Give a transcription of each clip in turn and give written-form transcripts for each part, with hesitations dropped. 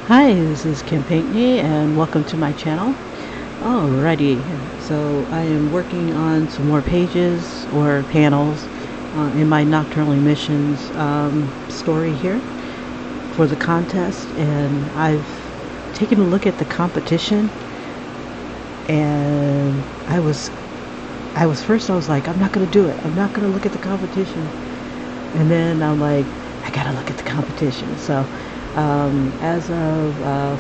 Hi, this is Kim Pinkney and welcome to my channel. Alrighty, so I am working on some more pages or panels in my Nocturnal Emissions story here for the contest, and I've taken a look at the competition, and I was like, I'm not gonna do it. I'm not gonna look at the competition, and then I'm like, I gotta look at the competition. So as of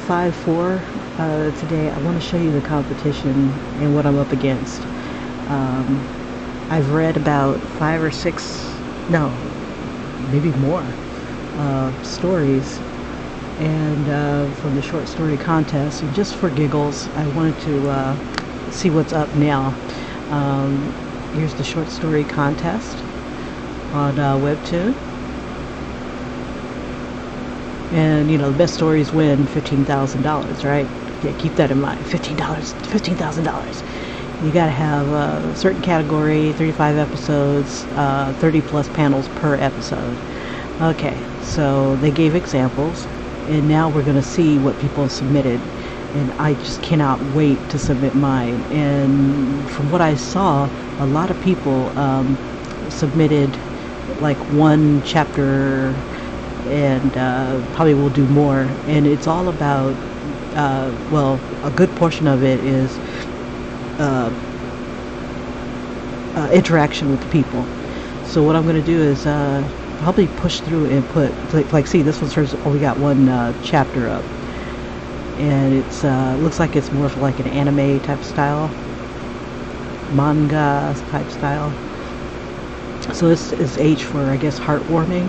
5/4 today, I want to show you the competition and what I'm up against. I've read about 5 or 6, no, maybe more stories, and from the short story contest. And just for giggles, I wanted to see what's up now. Here's the short story contest on Webtoon. And you know, the best stories win $15,000, right? Yeah, keep that in mind. $15,000. You gotta have a certain category, 35 episodes, 30 plus panels per episode. Okay, so they gave examples, and now we're gonna see what people have submitted. And I just cannot wait to submit mine. And from what I saw, a lot of people submitted like one chapter, and probably will do more. And it's all about well, a good portion of it is interaction with the people. So what I'm going to do is probably push through and put like see, this one's only got one chapter up, and it's looks like it's more of like an anime type style, manga type style. So this is H for, I guess, heartwarming.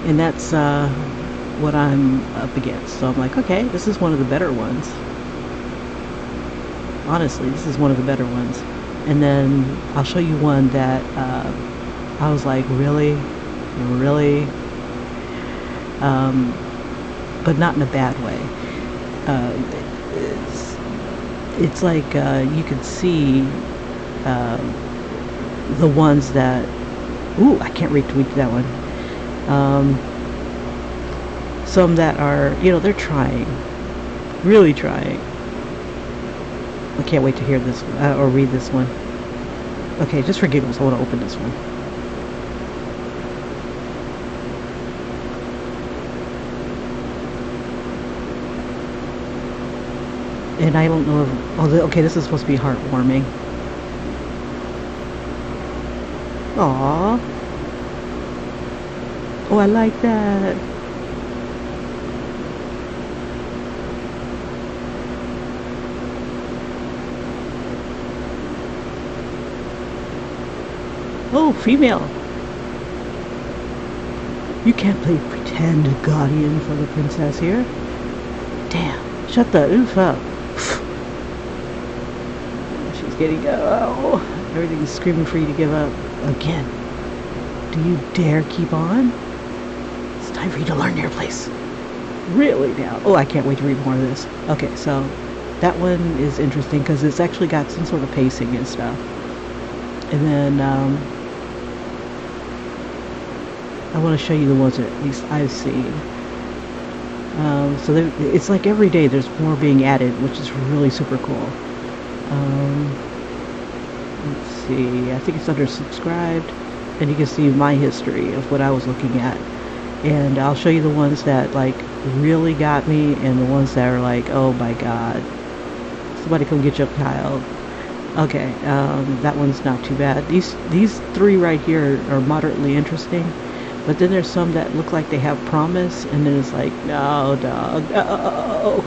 And that's what I'm up against. So I'm like, okay, this is one of the better ones. Honestly, this is one of the better ones. And then I'll show you one that I was like, really? But not in a bad way. It's like you can see the ones that, ooh, I can't retweet that one. Some that are, you know, they're trying, really trying. I can't wait to hear this or read this one. Okay, just for giggles, I want to open this one. And I don't know if, oh, okay, this is supposed to be heartwarming. Aww. Oh, I like that. Oh, female. You can't play pretend guardian for the princess here. Damn, shut the oof up. She's getting, oh, everything's screaming for you to give up. Again. Do you dare keep on? It's time for you to learn your place. Really now? Oh, I can't wait to read more of this. Okay, so that one is interesting because it's actually got some sort of pacing and stuff. And then I want to show you the ones that at least I've seen. So it's like every day there's more being added, which is really super cool. Let's see, I think it's under subscribed, and you can see my history of what I was looking at. And I'll show you the ones that like really got me, and the ones that are like, oh my god, somebody come get your child. Okay, that one's not too bad. These three right here are moderately interesting, but then there's some that look like they have promise, and then it's like, no, dog, no.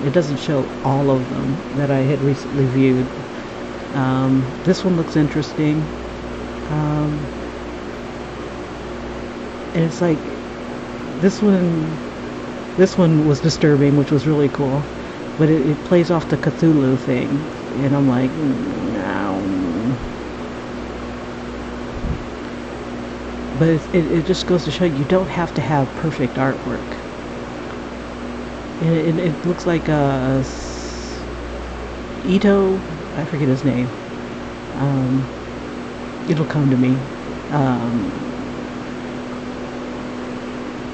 It doesn't show all of them that I had recently viewed. This one looks interesting. And it's like, this one was disturbing, which was really cool, but it plays off the Cthulhu thing, and I'm like, no. But it just goes to show you don't have to have perfect artwork. And it looks like Ito, I forget his name. It'll come to me.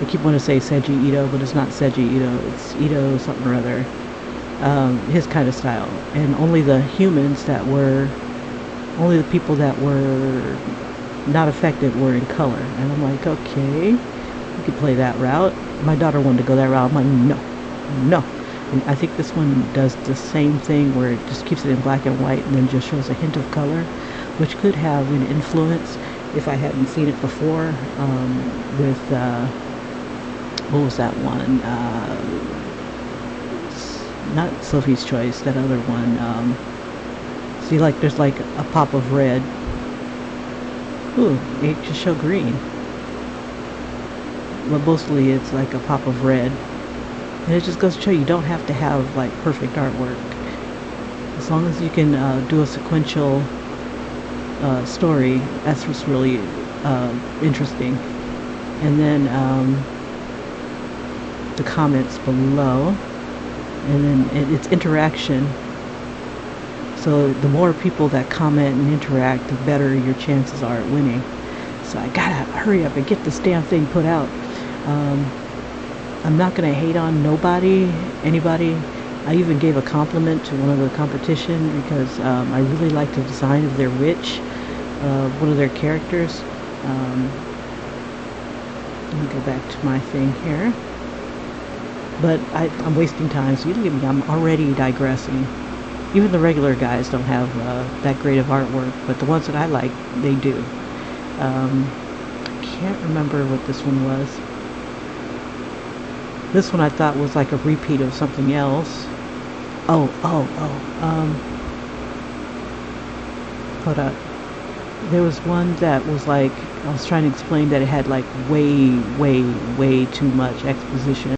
I keep wanting to say Seiji Ito, but it's not Seiji Ito. It's Ito something or other. His kind of style. And only the people that were not affected were in color. And I'm like, okay, you could play that route. My daughter wanted to go that route. I'm like, no, no. And I think this one does the same thing where it just keeps it in black and white and then just shows a hint of color, which could have an influence if I hadn't seen it before, with, what was that one? Not Sophie's Choice, that other one. See, like, there's like a pop of red. Ooh, it just showed green. But mostly it's like a pop of red. And it just goes to show you don't have to have like perfect artwork. As long as you can do a sequential story, that's what's really interesting. And then the comments below, and then it's interaction. So the more people that comment and interact, the better your chances are at winning. So I gotta hurry up and get this damn thing put out. I'm not gonna hate on anybody. I even gave a compliment to one of the competition because I really liked the design of their witch, one of their characters. Let me go back to my thing here. But I'm wasting time, so you look at me, I'm already digressing. Even the regular guys don't have that great of artwork, but the ones that I like, they do. I can't remember what this one was. This one I thought was like a repeat of something else. Hold up. There was one that was like, I was trying to explain that it had like way too much exposition.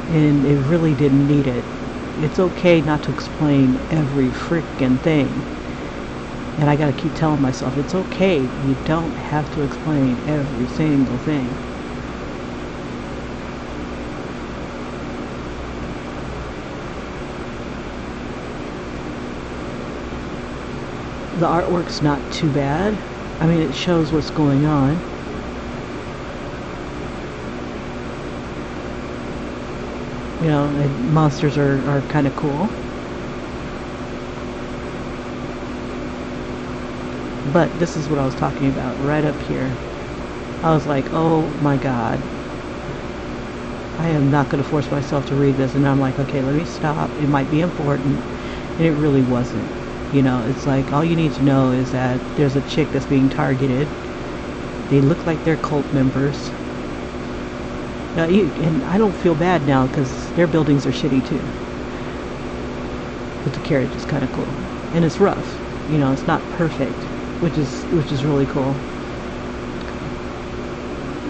And it really didn't need it. It's okay not to explain every frickin' thing. And I gotta keep telling myself, it's okay. You don't have to explain every single thing. The artwork's not too bad. I mean, it shows what's going on. You know, and monsters are kind of cool. But this is what I was talking about right up here. I was like, oh my god. I am not going to force myself to read this. And I'm like, okay, let me stop. It might be important. And it really wasn't. You know, it's like all you need to know is that there's a chick that's being targeted. They look like they're cult members. Now, and I don't feel bad now because their buildings are shitty too. But the carriage is kind of cool, and it's rough. You know, it's not perfect, which is really cool.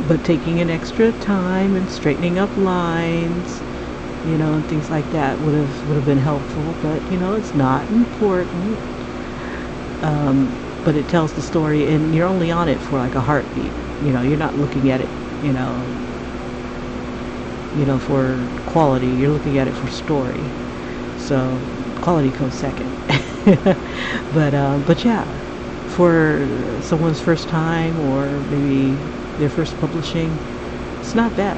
But taking an extra time and straightening up lines, you know, and things like that would have been helpful. But you know, it's not important. But it tells the story, and you're only on it for like a heartbeat. You know, you're not looking at it, you know, for quality. You're looking at it for story. So quality comes second. But yeah, for someone's first time or maybe their first publishing, it's not bad.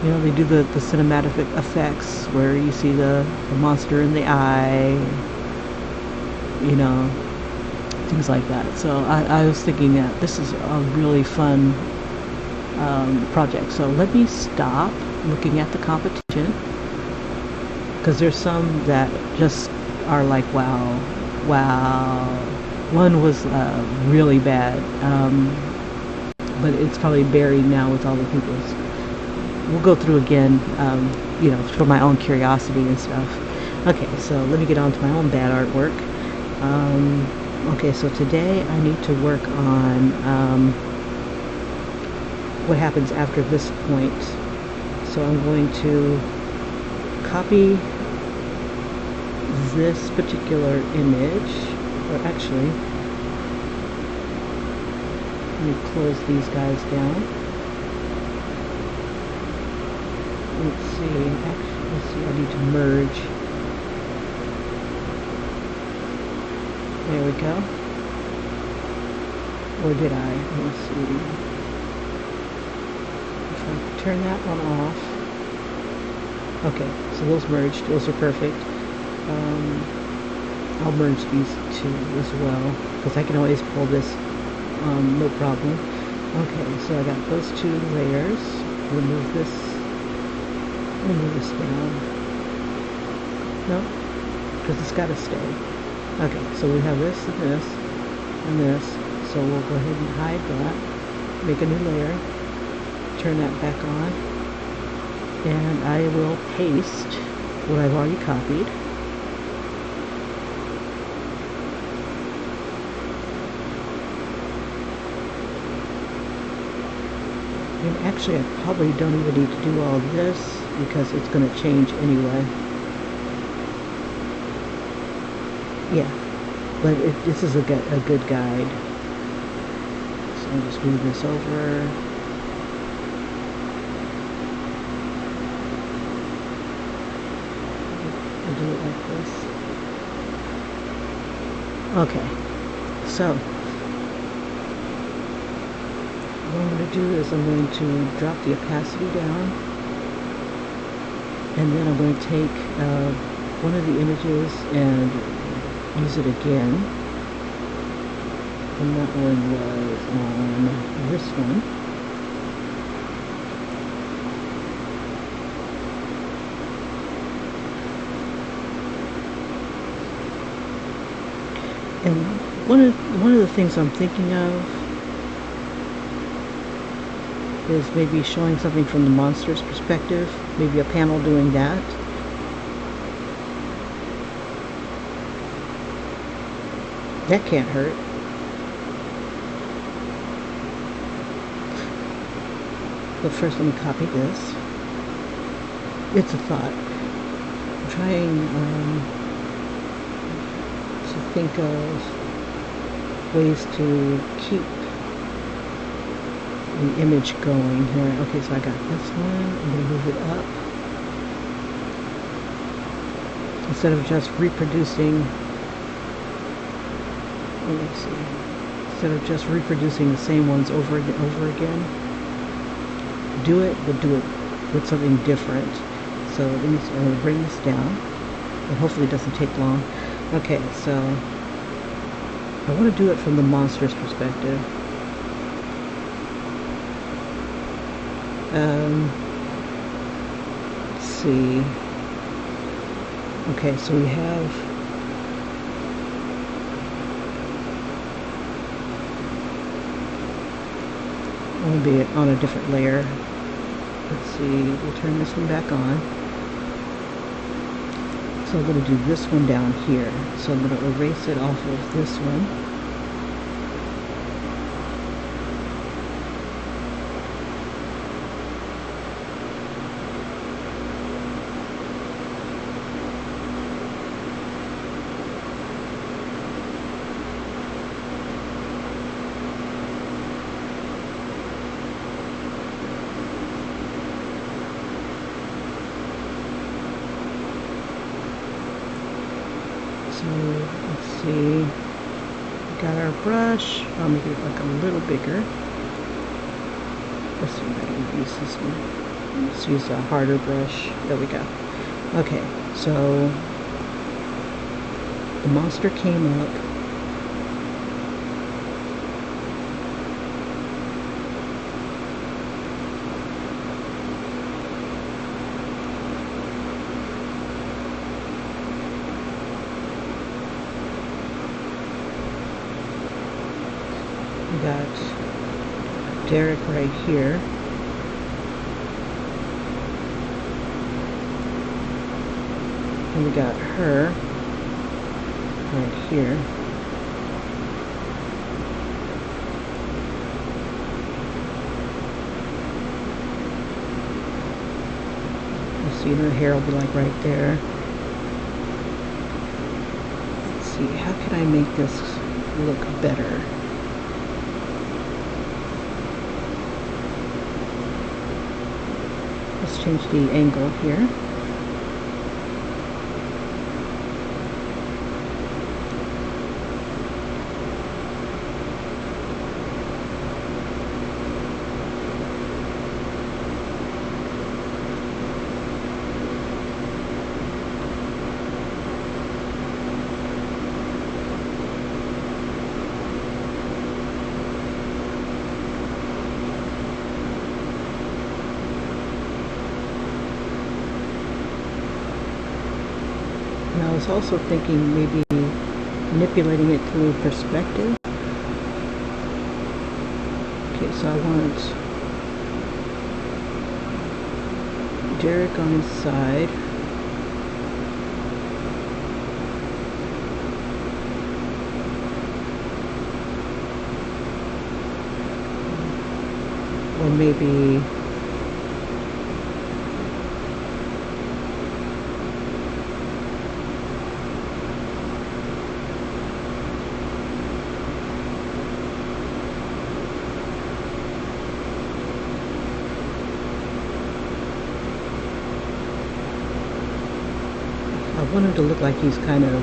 You know, they do the cinematic effects where you see the monster in the eye, you know, things like that. So I was thinking that this is a really fun project. So let me stop looking at the competition, because there's some that just are like, wow. One was really bad, but it's probably buried now with all the people's. We'll go through again, you know, for my own curiosity and stuff. Okay, so let me get on to my own bad artwork. Okay, so today I need to work on what happens after this point. So I'm going to copy this particular image, or actually, let me close these guys down. Let's see, I need to merge. There we go. Or did I? Let's see. If I turn that one off. Okay, so those merged. Those are perfect. I'll merge these two as well, because I can always pull this, no problem. Okay, so I got those two layers. Remove this down. No, because it's got to stay. Okay, so we have this and this and this. So we'll go ahead and hide that. Make a new layer. Turn that back on. And I will paste what I've already copied. And actually, I probably don't even need to do all this because it's going to change anyway. Yeah, but this is a good guide. So I'll just move this over. I'll do it like this. Okay, so what I'm going to do is I'm going to drop the opacity down, and then I'm going to take one of the images and use it again. And that one was on this one. And one of the things I'm thinking of is maybe showing something from the monster's perspective, maybe a panel doing that. That can't hurt. But first let me copy this. It's a thought. I'm trying to think of ways to keep the image going here. Okay, so I got this one. I'm going to move it up. Instead of just reproducing, let me see. Instead of just reproducing the same ones over again, do it, but do it with something different. So let me, I'm going to bring this down, and hopefully it doesn't take long. Okay, so I want to do it from the monster's perspective. Let's see. Okay, so we have I'm going to be on a different layer. Let's see, we'll turn this one back on. So I'm going to do this one down here. So I'm going to erase it off of this one. So let's see, we got our brush. I'll make it like a little bigger. Let's see, I can use this one. Let's use a harder brush. There we go. Okay, so the monster came up. We got Derek right here. And we got her right here. You see her hair will be like right there. Let's see, how can I make this look better? Let's change the angle here. was also thinking maybe manipulating it through perspective. Okay, so I want Derek on his side. Or maybe I want him to look like he's kind of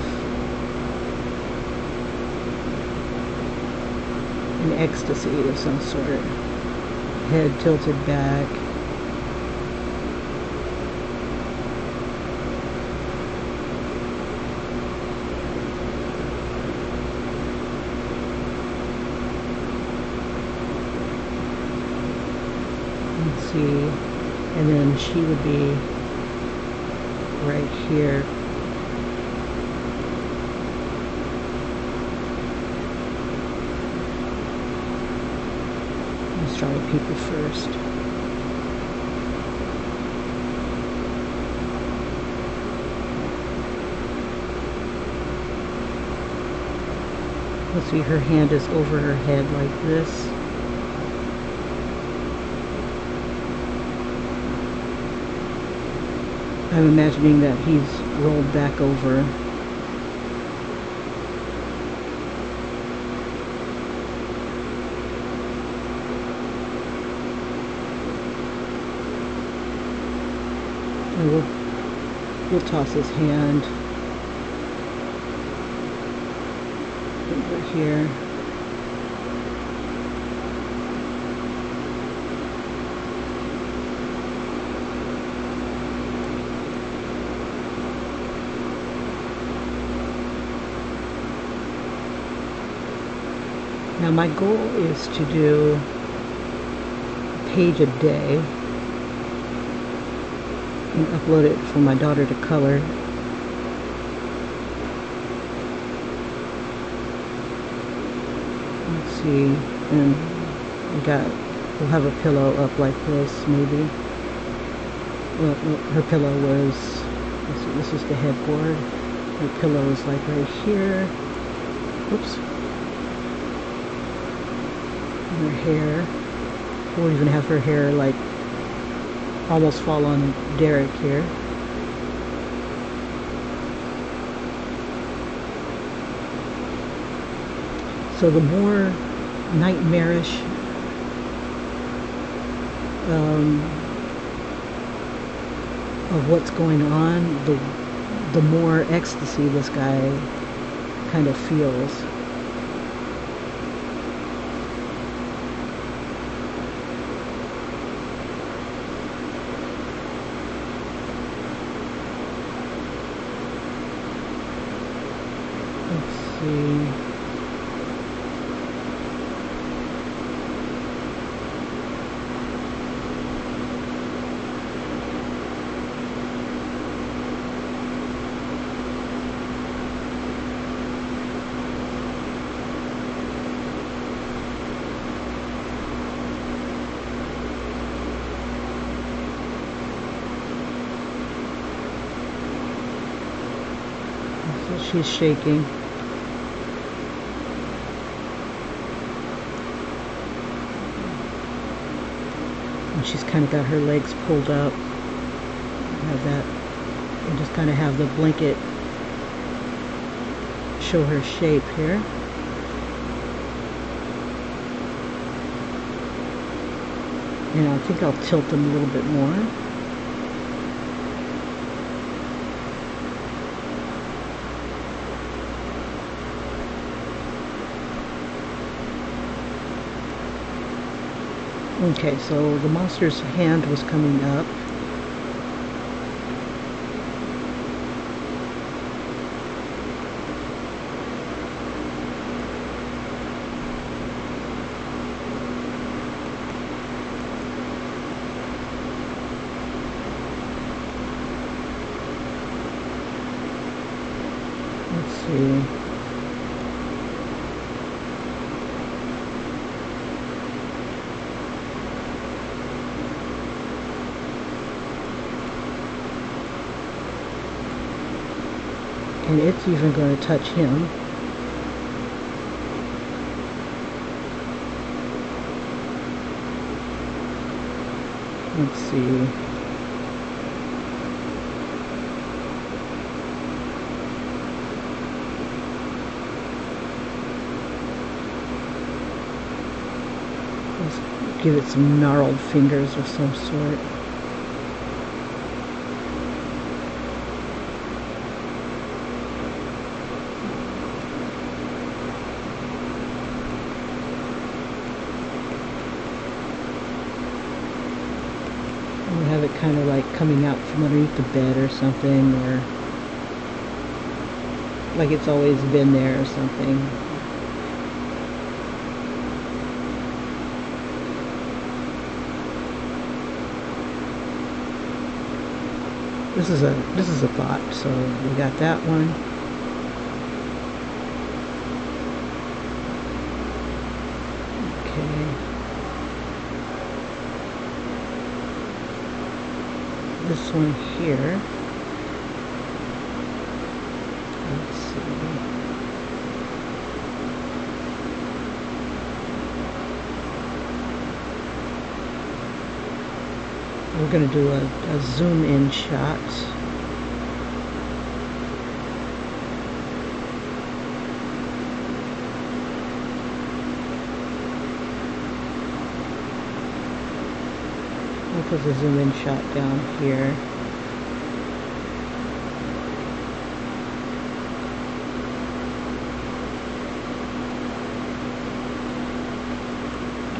in ecstasy of some sort. Head tilted back. Let's see. And then she would be right here. Let's try the people first. Let's see, her hand is over her head like this. I'm imagining that he's rolled back over. And we'll toss his hand over here. Now my goal is to do a page a day and upload it for my daughter to color. Let's see, and we'll have a pillow up like this maybe. Well, her pillow was, let's see, this is the headboard. Her pillow is like right here. Oops. Her hair. We'll even have her hair like almost fall on Derek here. So the more nightmarish of what's going on, the more ecstasy this guy kind of feels. Let's see. She's shaking. And she's kind of got her legs pulled up. Have that, and just kind of have the blanket show her shape here. And I think I'll tilt them a little bit more. Okay, so the monster's hand was coming up. see. And it's even going to touch him. Let's see. Let's give it some gnarled fingers of some sort. Have it kind of like coming out from underneath the bed or something, or like it's always been there or something. This is a thought, so we got that one. This one here. Let's see. We're going to do a zoom in shot. We'll put the zoom in shot down here.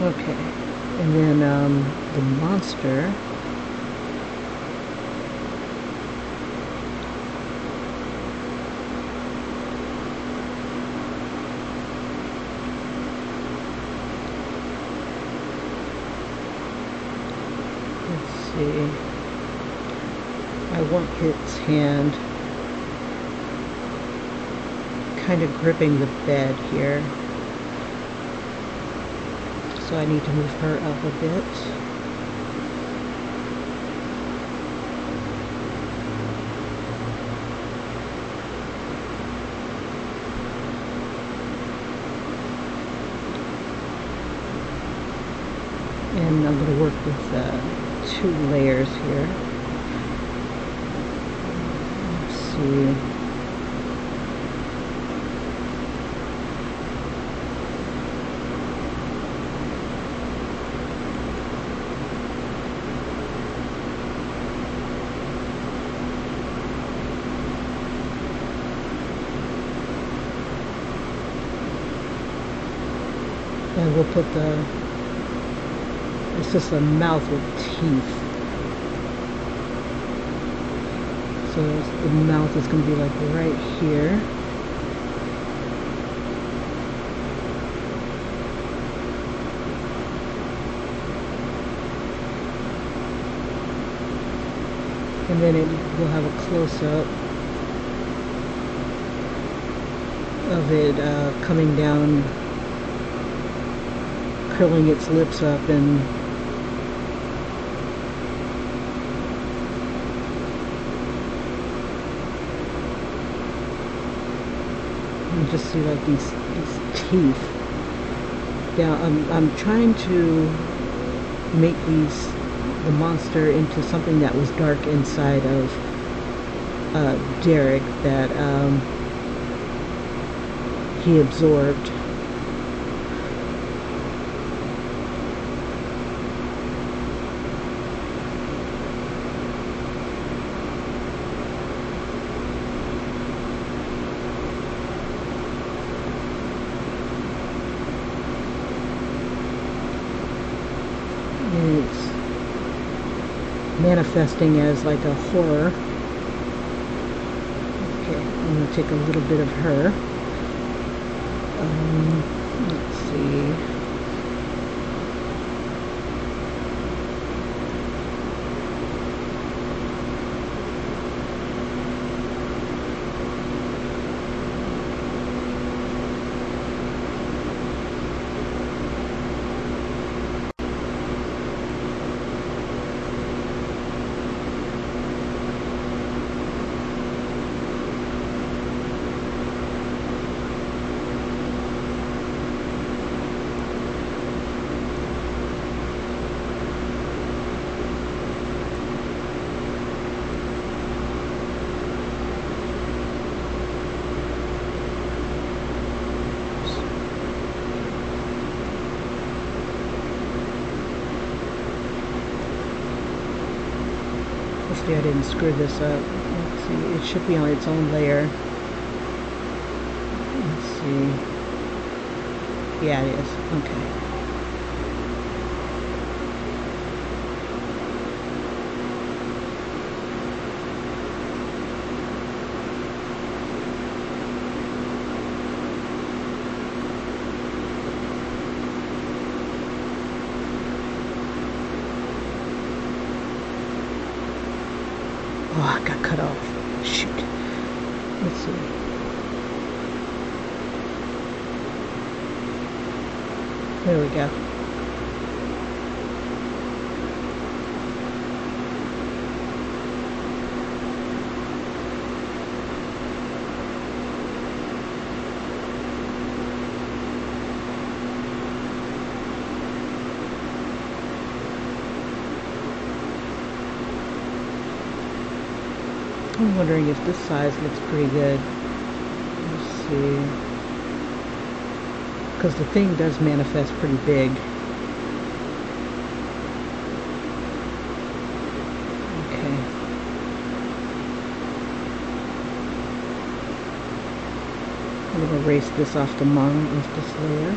Okay, and then the monster. I want its hand kind of gripping the bed here, so I need to move her up a bit. And I'm going to work with 2 layers here. Let's see. And we'll put it's just a mouth with teeth. So the mouth is going to be like right here. And then we'll have a close-up of it coming down, curling its lips up, and you just see like these teeth. Yeah, I'm trying to make the monster into something that was dark inside of Derek that he absorbed. And it's manifesting as like a horror. Okay, I'm going to take a little bit of her. Let's see. Obviously I didn't screw this up. Let's see, it should be on its own layer. Let's see. Yeah, it is. Okay. Oh, I got cut off. Shoot. Let's see. There we go. I'm wondering if this size looks pretty good. Let's see. Because the thing does manifest pretty big. Okay. I'm going to erase this off the bottom of this layer.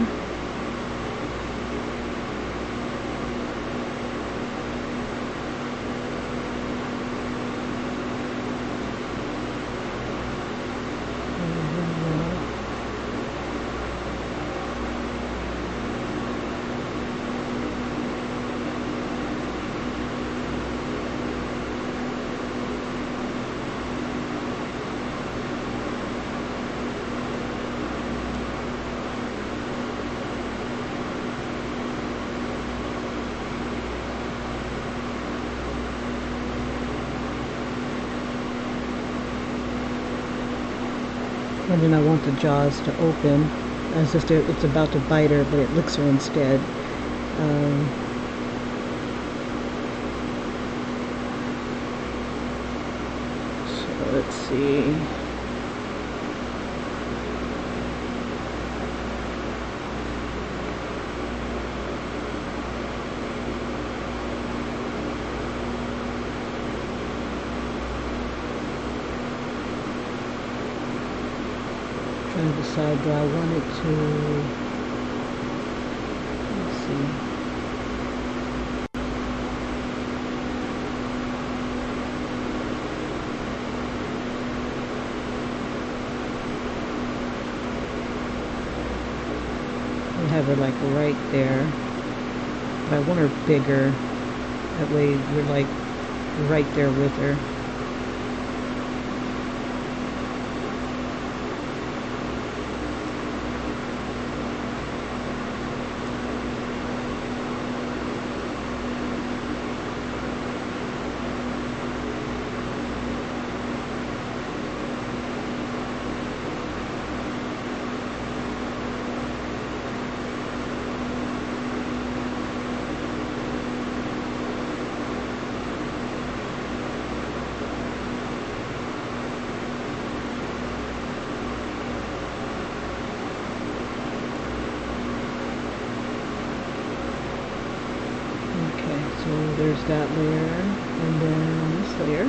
And then I want the jaws to open as if it's about to bite her, but it licks her instead. So let's see. Trying to decide, do I want it to, let's see. I have her like right there, but I want her bigger. That way you're like right there with her. So there's that layer, and then this layer.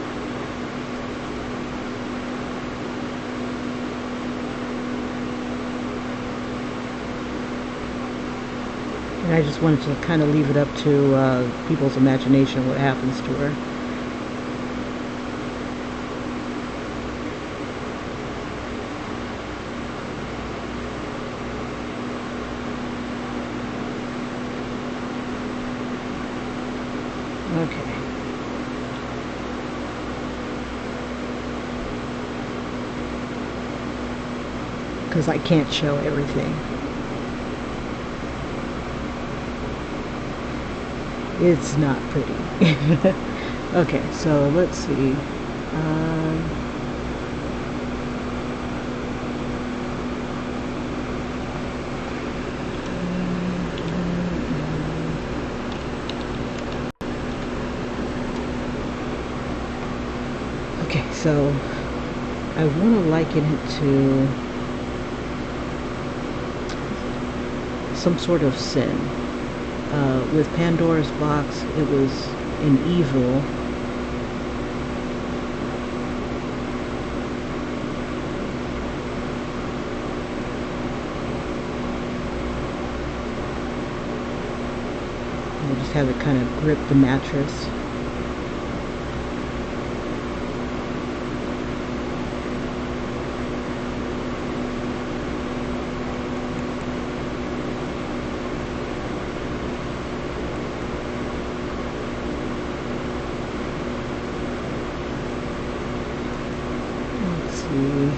And I just wanted to kind of leave it up to people's imagination what happens to her. Okay. Because I can't show everything. It's not pretty. Okay, so let's see. Okay, so I want to liken it to some sort of sin. With Pandora's box, it was an evil, just have it kind of grip the mattress. Let's see.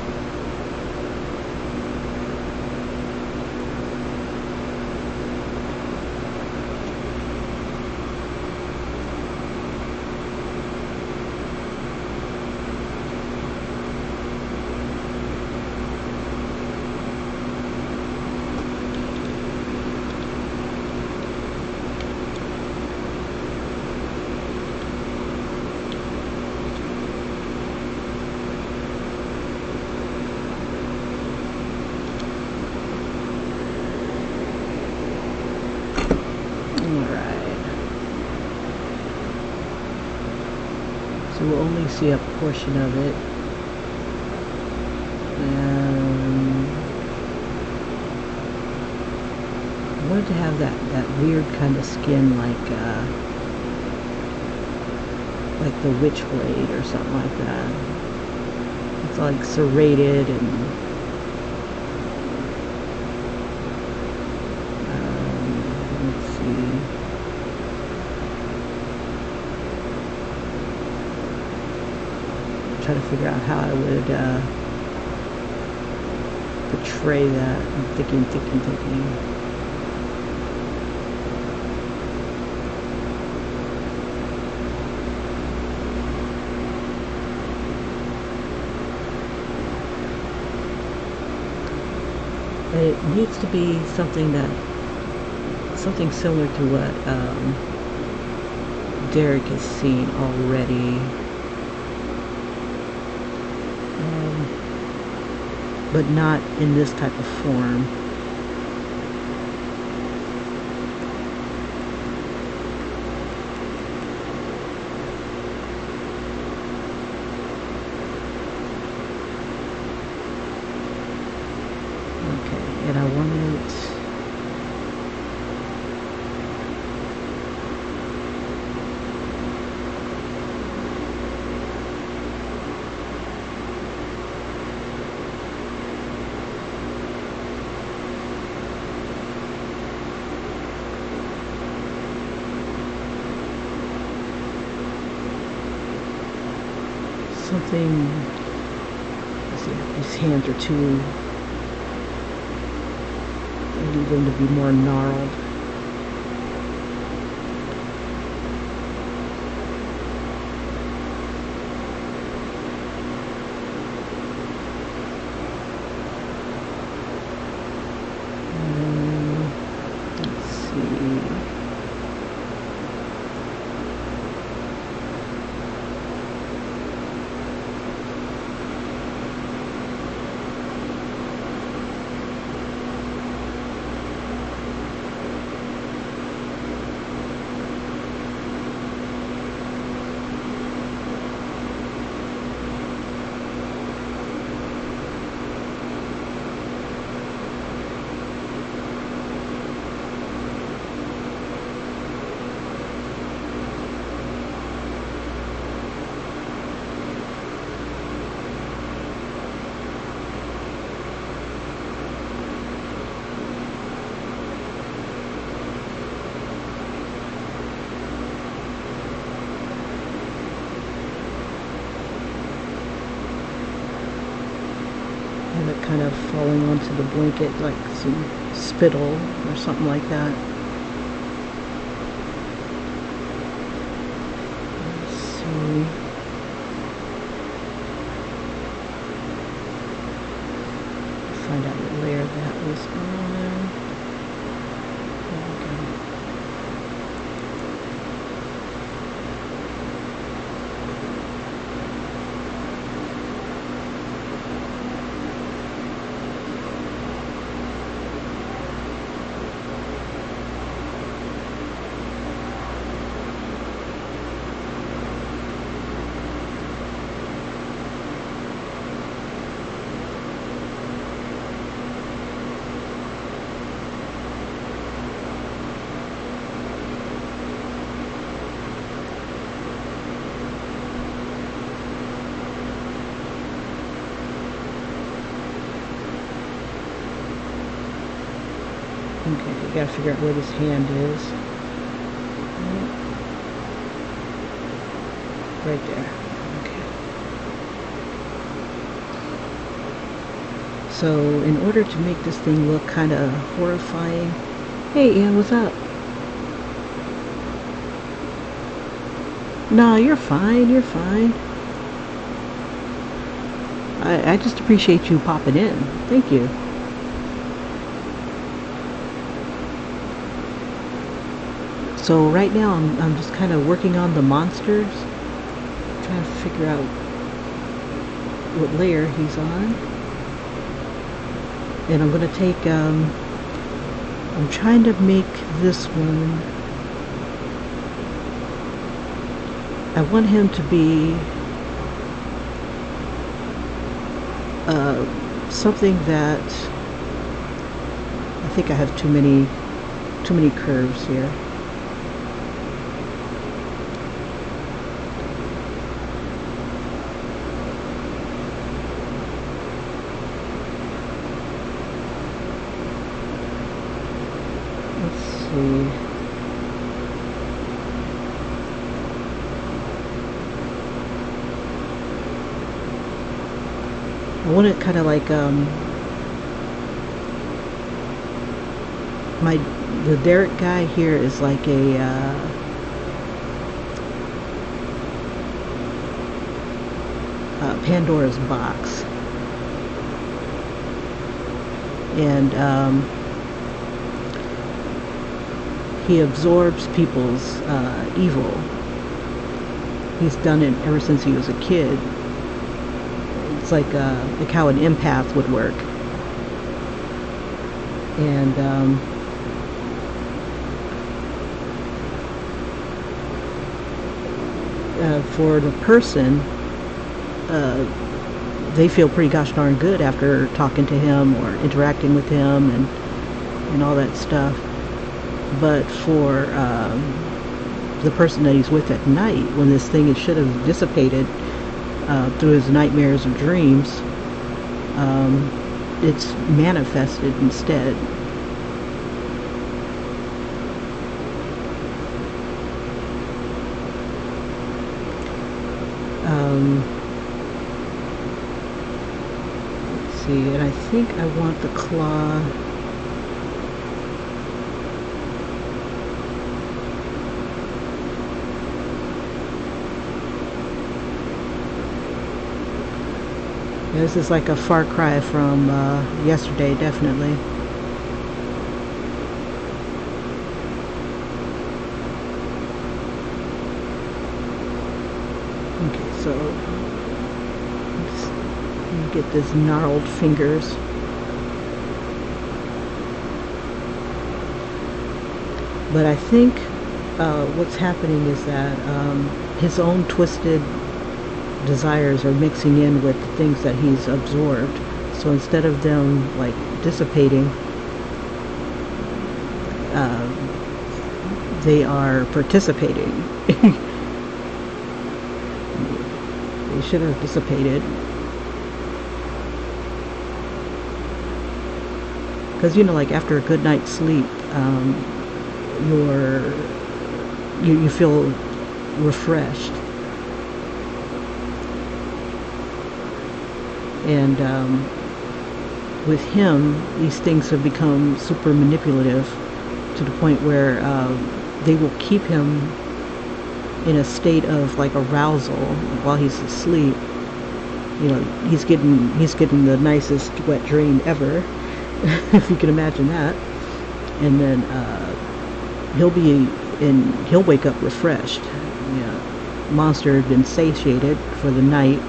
So we'll only see a portion of it. And I wanted to have that weird kind of skin like the witchblade or something like that. It's like serrated and let's see. Try to figure out how I would portray that. I'm thinking. It needs to be something similar to what Derek has seen already. But not in this type of form. Okay, and I want it something. Let's see, these hands are too. I need them to be more gnarled. Let's see. Have it kind of falling onto the blanket like some spittle or something like that. Let's see. Find out what layer that was on. There we go. gotta figure out where this hand is. Right there. Okay. So in order to make this thing look kind of horrifying, hey Ian, what's up? No, you're fine. You're fine. I just appreciate you popping in. Thank you. So right now I'm just kind of working on the monsters, trying to figure out what layer he's on. And I'm going to take, I'm trying to make this one, I want him to be something that, I think I have too many curves here. I want it kind of like the Derek guy here is like a Pandora's box, and he absorbs people's evil. He's done it ever since he was a kid. It's like how an empath would work. And for the person, they feel pretty gosh darn good after talking to him or interacting with him and all that stuff. But for the person that he's with at night, when this thing should have dissipated through his nightmares or dreams, it's manifested instead. Let's see, and I think I want the claw. This is like a far cry from yesterday, definitely. Okay, so let me get these gnarled fingers. But I think what's happening is that his own twisted desires are mixing in with the things that he's absorbed. So instead of them like dissipating, they are participating. They should have dissipated, because you know, like after a good night's sleep, you feel refreshed. And with him, these things have become super manipulative to the point where they will keep him in a state of like arousal while he's asleep. You know, he's getting the nicest wet dream ever, if you can imagine that. And then he'll wake up refreshed. Yeah, monster had been satiated for the night.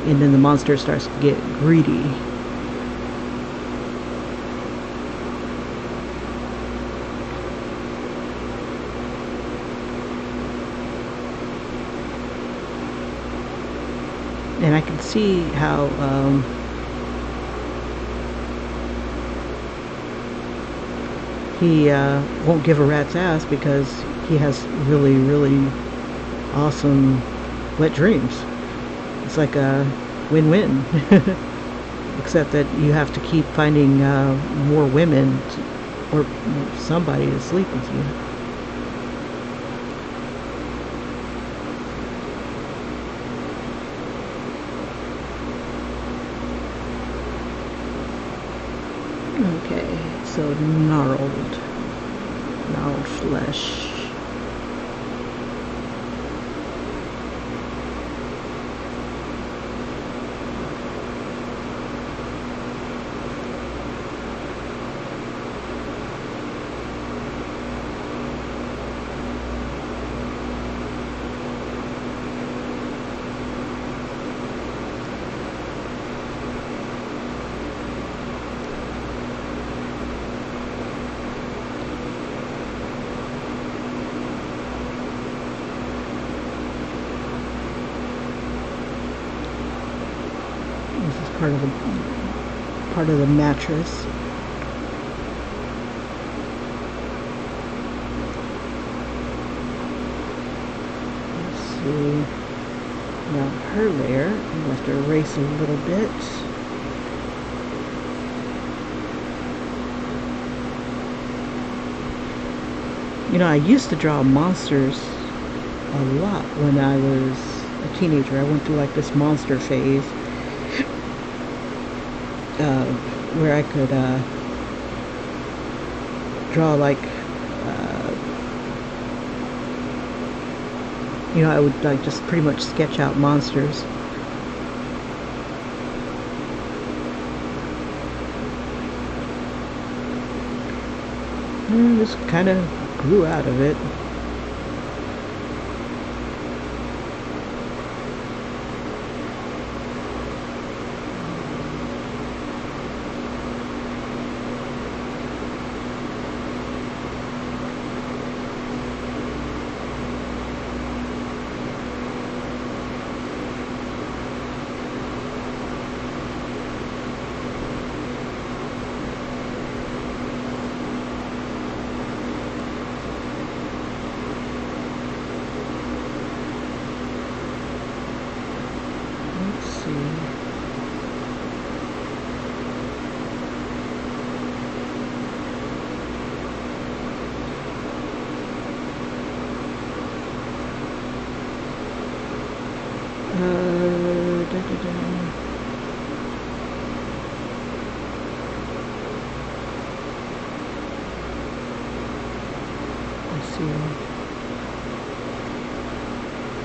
And then the monster starts to get greedy. And I can see how he won't give a rat's ass because he has really, really awesome wet dreams. It's like a win-win, except that you have to keep finding more women or somebody to sleep with you. Okay, so gnarled flesh. Part of the mattress. Let's see. Now her layer, I'll have to erase a little bit. You know, I used to draw monsters a lot when I was a teenager. I went through like this monster phase. Where I could draw like, you know, I would like just pretty much sketch out monsters. And just kind of grew out of it.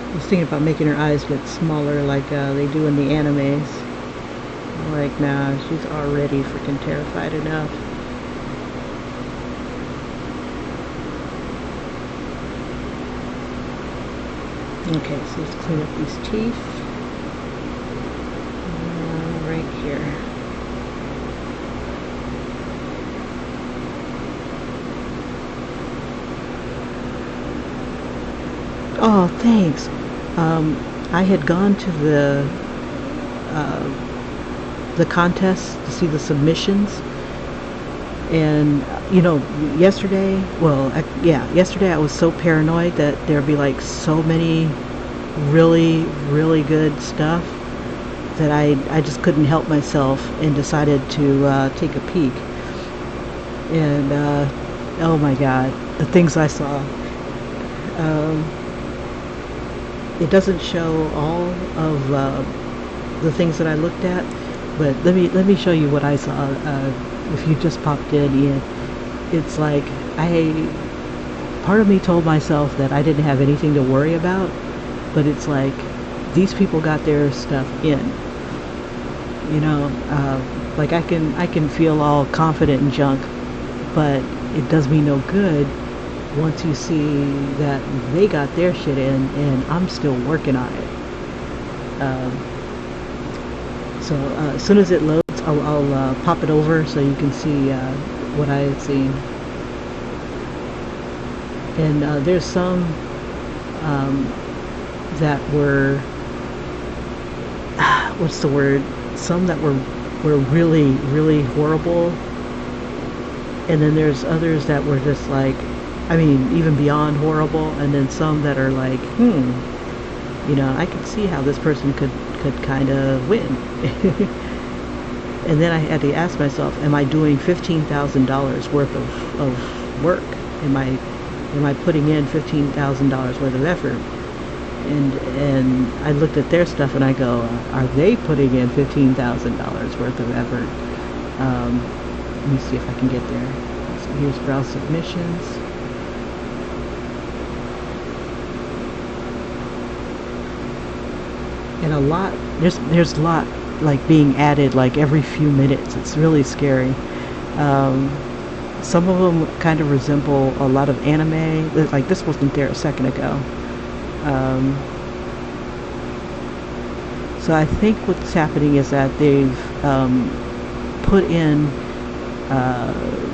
I was thinking about making her eyes look smaller like they do in the animes. I'm like, nah, she's already freaking terrified enough. Okay, so let's clean up these teeth. Right here. Oh, thanks. I had gone to the contest to see the submissions, and you know, yesterday I was so paranoid that there'd be like so many really good stuff that I just couldn't help myself and decided to take a peek. And oh my god, the things I saw. It doesn't show all of the things that I looked at, but let me show you what I saw. If you just popped in, Ian, it's like part of me told myself that I didn't have anything to worry about, but it's like these people got their stuff in. You know, like I can feel all confident and junk, but it does me no good once you see that they got their shit in and I'm still working on it. So as soon as it loads, I'll pop it over so you can see what I had seen. And there's some that were what's the word? Some that were really horrible, and then there's others that were just like, I mean, even beyond horrible, and then some that are like, you know, I could see how this person could kind of win. And then I had to ask myself, am I doing $15,000 worth of work? Am I putting in $15,000 worth of effort? And I looked at their stuff and I go, are they putting in $15,000 worth of effort? Let me see if I can get there. So here's browse submissions. And there's a lot like being added like every few minutes. It's really scary. Some of them kind of resemble a lot of anime. Like this wasn't there a second ago. So I think what's happening is that they've put in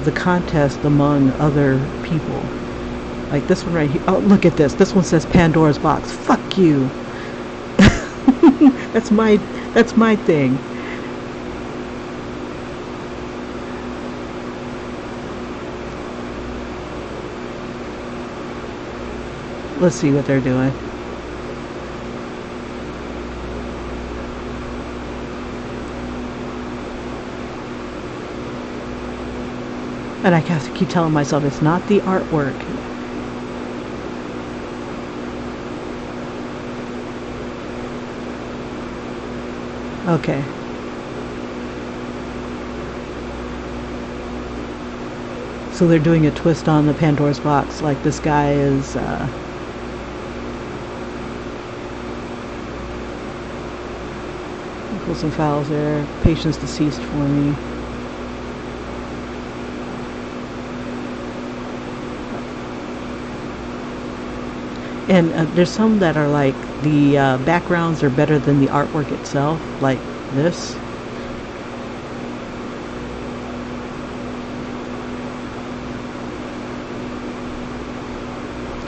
the contest among other people. Like this one right here. Oh, look at this. This one says Pandora's Box. Fuck you. That's my thing. Let's see what they're doing. And I have to keep telling myself it's not the artwork. Okay. So they're doing a twist on the Pandora's Box, like this guy is pull some files there. Patient's deceased for me. And there's some that are like the backgrounds are better than the artwork itself, like this.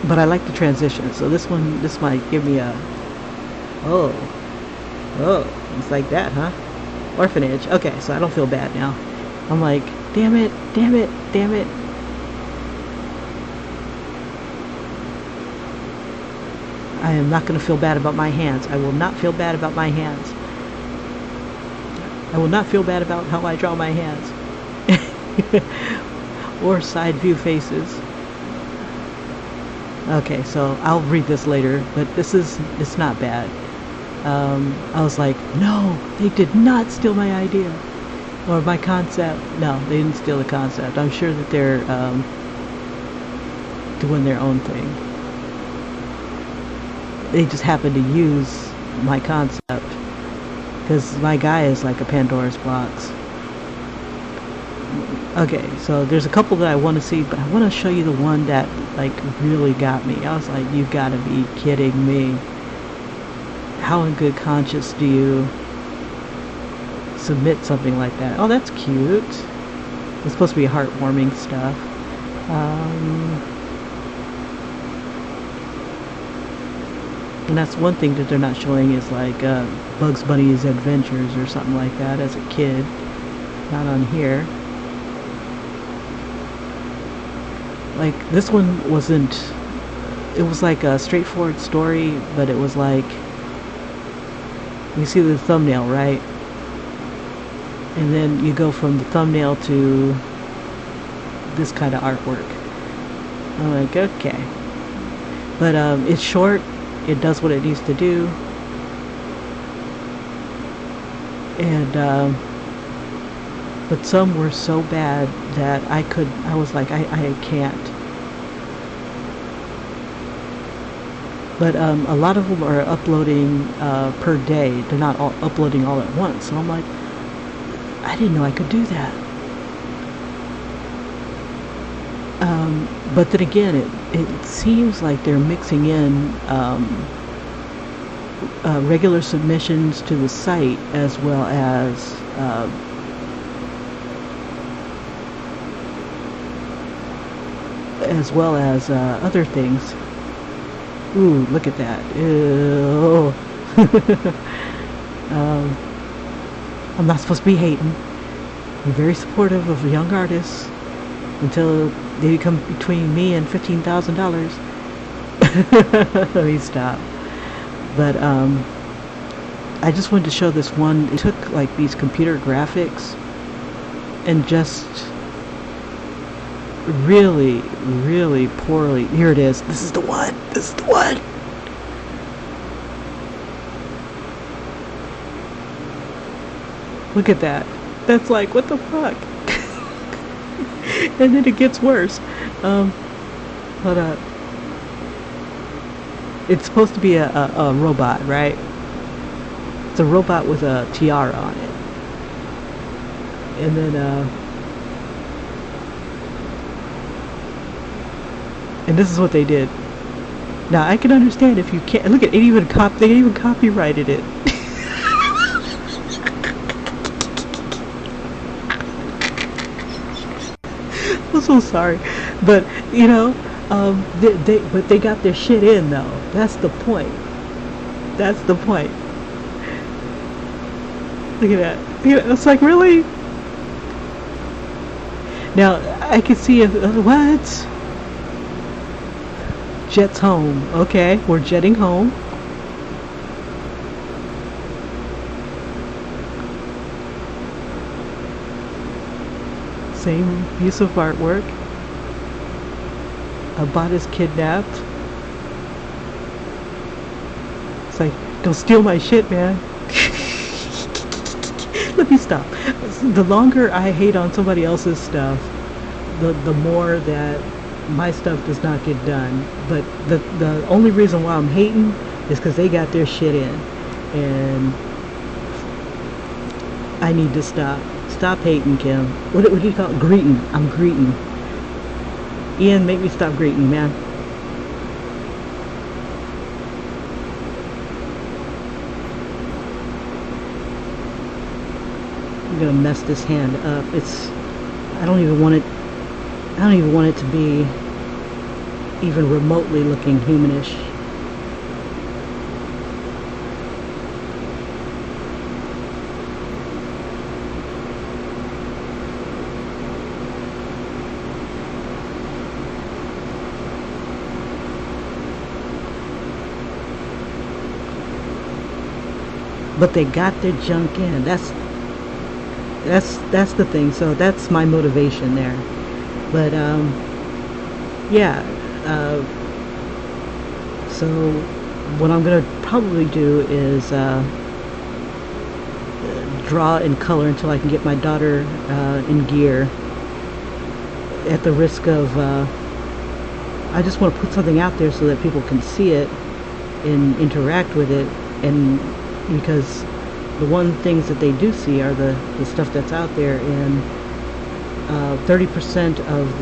But I like the transition, so this might give me a oh, it's like that, huh? Orphanage. Okay, so I don't feel bad now. I'm like, damn it. I am not going to feel bad about my hands. I will not feel bad about my hands. I will not feel bad about how I draw my hands. Or side view faces. Okay, so I'll read this later, but it's not bad. I was like, no, they did not steal my idea. Or my concept. No, they didn't steal the concept. I'm sure that they're doing their own thing. They just happen to use my concept because my guy is like a Pandora's box. Okay, so there's a couple that I want to see, but I want to show you the one that like really got me. I was like, you've got to be kidding me. How in good conscience do you submit something like that? Oh, that's cute. It's supposed to be heartwarming stuff. And that's one thing that they're not showing is like Bugs Bunny's adventures or something like that as a kid. Not on here. Like this one wasn't, it was like a straightforward story, but it was like, you see the thumbnail, right? And then you go from the thumbnail to this kind of artwork. I'm like, okay. But it's short. It does what it needs to do. And but some were so bad that I was like, I can't. But a lot of them are uploading per day. They're not all uploading all at once. So I'm like, I didn't know I could do that. But then again, it seems like they're mixing in regular submissions to the site as well as other things. Ooh, look at that. Ew. I'm not supposed to be hating. I'm very supportive of young artists until they come between me and $15,000. Let me stop. But I just wanted to show this one. It took like these computer graphics and just really, really poorly. Here it is. This is the one. This is the one. Look at that. That's like, what the fuck? And then it gets worse. Hold up. It's supposed to be a robot, right? It's a robot with a tiara on it. And then, and this is what they did. Now, I can understand if you can't, look at it, they even copyrighted it. I'm so sorry, but you know, but they got their shit in though. That's the point. That's the point. Look at that. It's like, really? Now I can see if what? Jets home. Okay, we're jetting home. Same piece of artwork. A bot is kidnapped. It's like, don't steal my shit, man. Let me stop. The longer I hate on somebody else's stuff, the more that my stuff does not get done. But the only reason why I'm hating is because they got their shit in. And I need to stop. Stop hating, Kim. What do you call it? Greeting. I'm greeting. Ian, make me stop greeting, man. I'm gonna mess this hand up. I don't even want it to be even remotely looking humanish. But they got their junk in. That's the thing. So that's my motivation there. But yeah. So what I'm gonna probably do is draw in color until I can get my daughter in gear. At the risk of, I just want to put something out there so that people can see it and interact with it, and because the one things that they do see are the stuff that's out there, and 30% of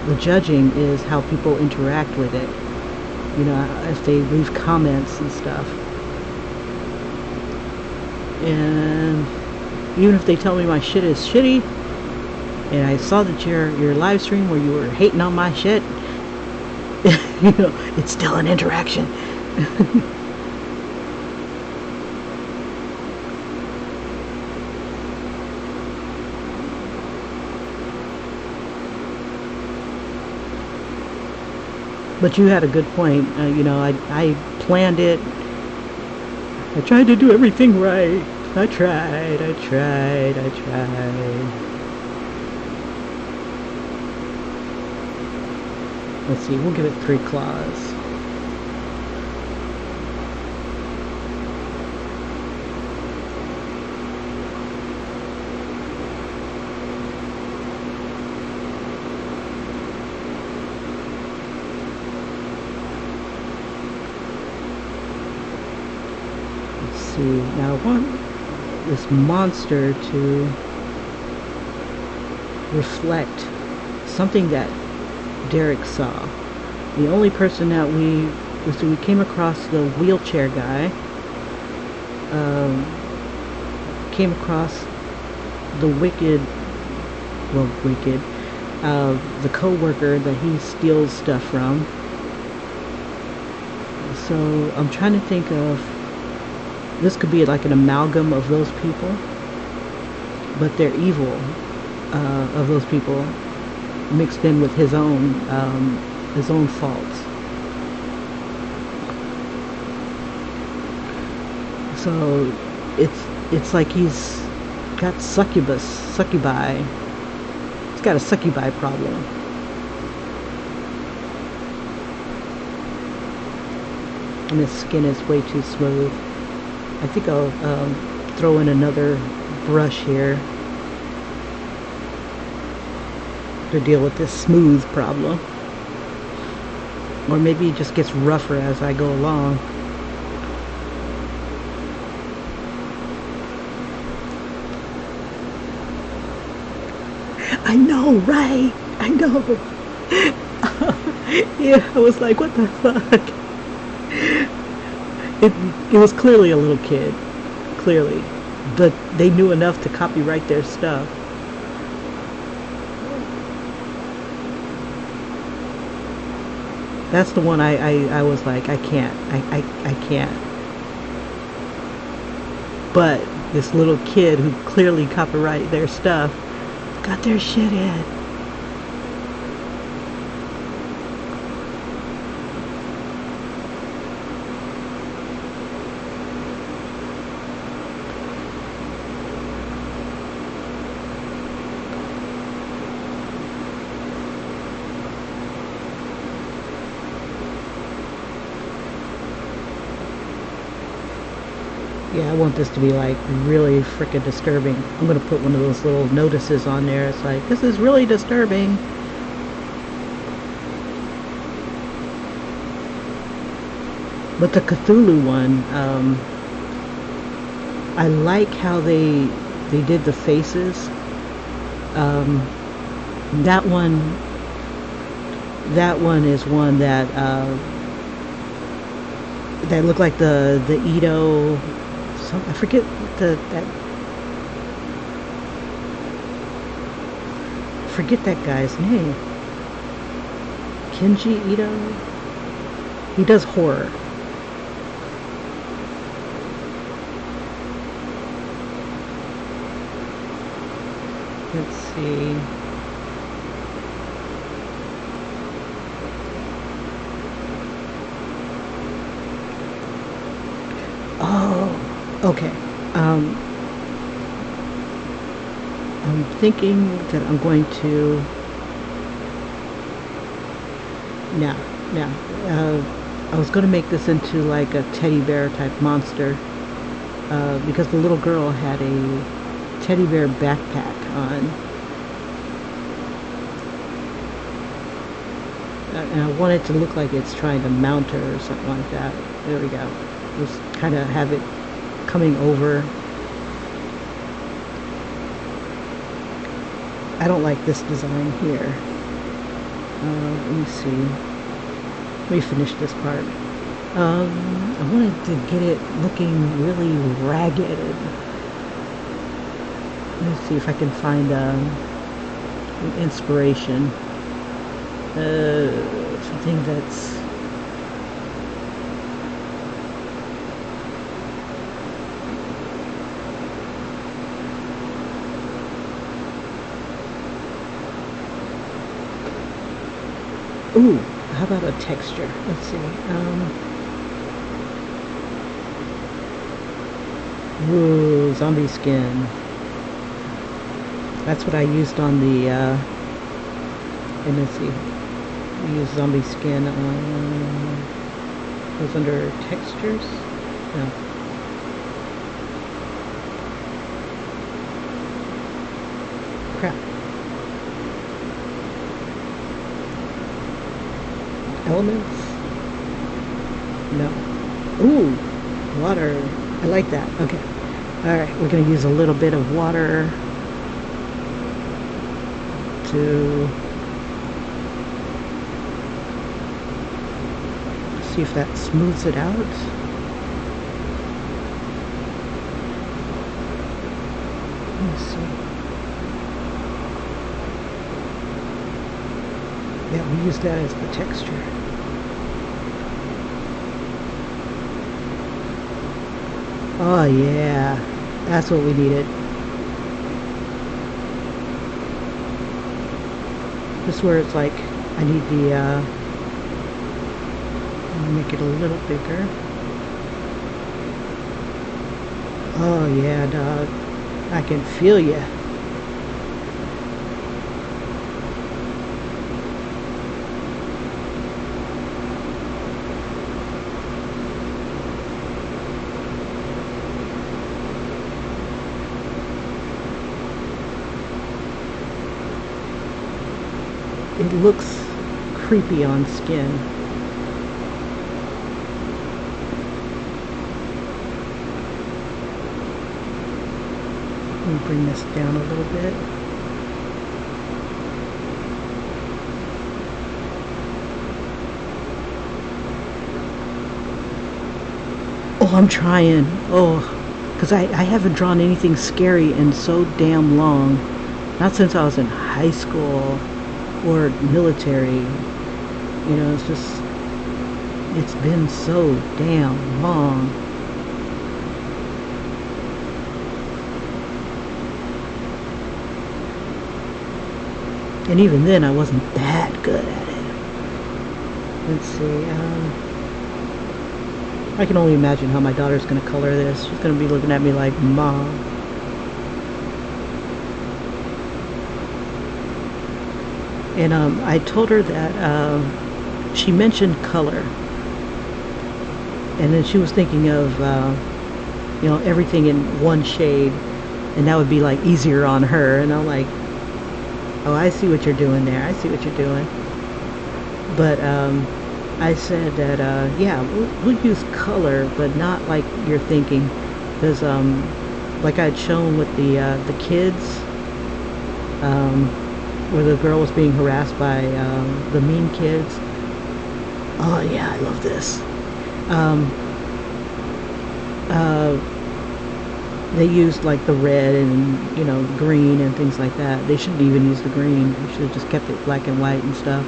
the judging is how people interact with it. You know, if they leave comments and stuff. And even if they tell me my shit is shitty, and I saw that your live stream where you were hating on my shit, you know, it's still an interaction. But you had a good point. You know, I planned it. I tried to do everything right. I tried. Let's see, we'll give it 3 claws. Now I want this monster to reflect something that Derek saw. The only person that we came across the wheelchair guy, came across the the co-worker that he steals stuff from. So I'm trying to think of, this could be like an amalgam of those people, but they're evil, of those people mixed in with his own faults. So it's like he's got succubi. He's got a succubi problem. And his skin is way too smooth. I think I'll throw in another brush here to deal with this smooth problem. Or maybe it just gets rougher as I go along. I know, right? I know. Yeah, I was like, what the fuck? It was clearly a little kid. Clearly. But they knew enough to copyright their stuff. That's the one I was like, I can't. I can't. But this little kid who clearly copyright their stuff got their shit in. Yeah, I want this to be like really freaking disturbing. I'm gonna put one of those little notices on there. It's like, this is really disturbing. But the Cthulhu one, I like how they did the faces. That one is one that that looked like the Edo. I forget that guy's name. Kenji Ito. He does horror. Let's see. Oh, okay. I'm thinking that I'm going to now. I was going to make this into like a teddy bear type monster because the little girl had a teddy bear backpack on. And I want it to look like it's trying to mount her or something like that. There we go. Just kind of have it coming over. I don't like this design here. Let me see. Let me finish this part. I wanted to get it looking really ragged. Let me see if I can find an inspiration. Something that's ooh, how about a texture? Let's see. Ooh, zombie skin. That's what I used on the and let's see. I used zombie skin on was under textures. No. Crap. Elements? No. Ooh, water. I like that. Okay. Alright, we're going to use a little bit of water to see if that smooths it out. Let's see. Yeah, we use that as the texture. Oh yeah, that's what we needed. This is where it's like, I need the, I'll make it a little bigger. Oh yeah, dog. I can feel ya. It looks creepy on skin. Let me bring this down a little bit. Oh, I'm trying. Oh, because I haven't drawn anything scary in so damn long. Not since I was in high school or military. You know, it's been so damn long. And even then, I wasn't that good at it. Let's see. I can only imagine how my daughter's going to color this. She's going to be looking at me like, Mom. And I told her that she mentioned color. And then she was thinking of, everything in one shade. And that would be like easier on her. And I'm like, oh, I see what you're doing there. I see what you're doing. But I said that, yeah, we'll use color, but not like you're thinking. Because, like I'd shown with the kids, where the girl was being harassed by the mean kids. Oh, yeah, I love this. They used like the red and green and things like that. They shouldn't even use the green. They should have just kept it black and white and stuff,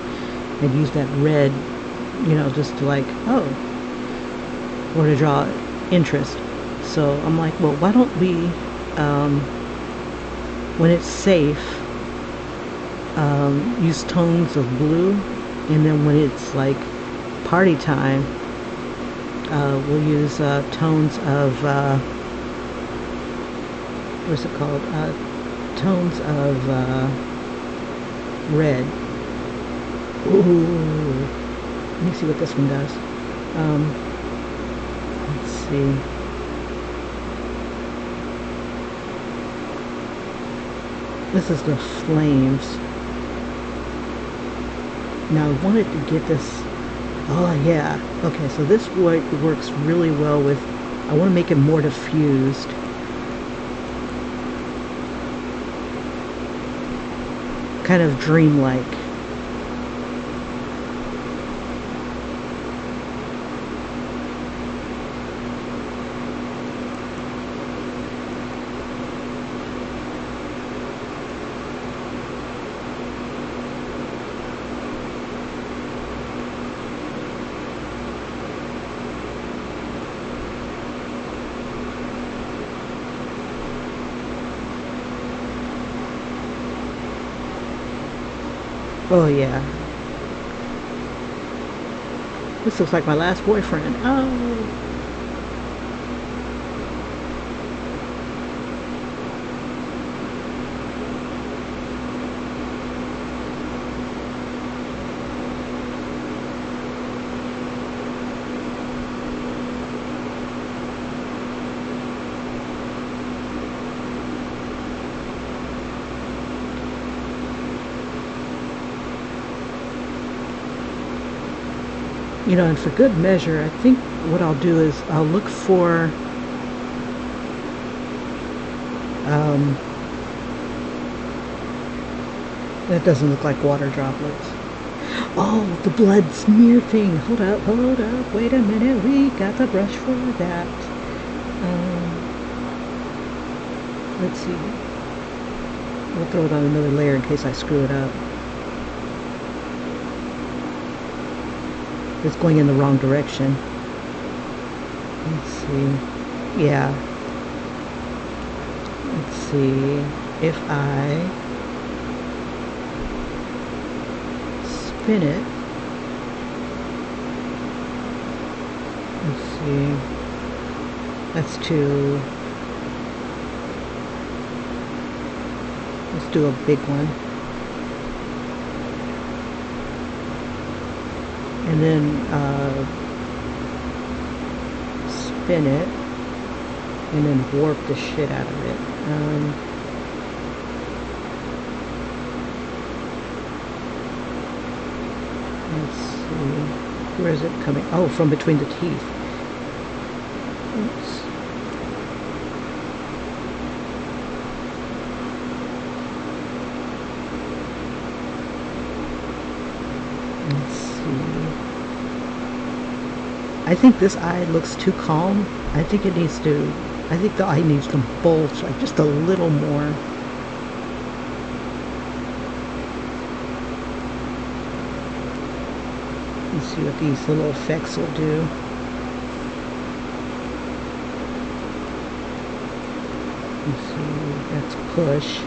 and used that red, just to like, oh, or to draw interest. So I'm like, well, why don't we, when it's safe, use tones of blue, and then when it's like party time, we'll use tones of what's it called? Tones of red. Ooh. Let me see what this one does. Let's see. This is the flames. Now I wanted to get this. Oh yeah. Okay, so this works really well with. I want to make it more diffused. Kind of dreamlike. Oh yeah. This looks like my last boyfriend. Oh. And for good measure, I think what I'll do is I'll look for that doesn't look like water droplets. Oh, the blood smear thing. Hold up, wait a minute, we got the brush for that. Let's see. We'll throw it on another layer in case I screw it up. It's going in the wrong direction. Let's see. Yeah. Let's see if I spin it. Let's see. That's too Let's do a big one. And then spin it. And then warp the shit out of it. Let's see. Where is it coming? Oh, from between the teeth. Oops. Let's see. I think this eye looks too calm. I think it needs to, I think the eye needs to bulge like just a little more. Let's see what these little effects will do. Let's see, that's push.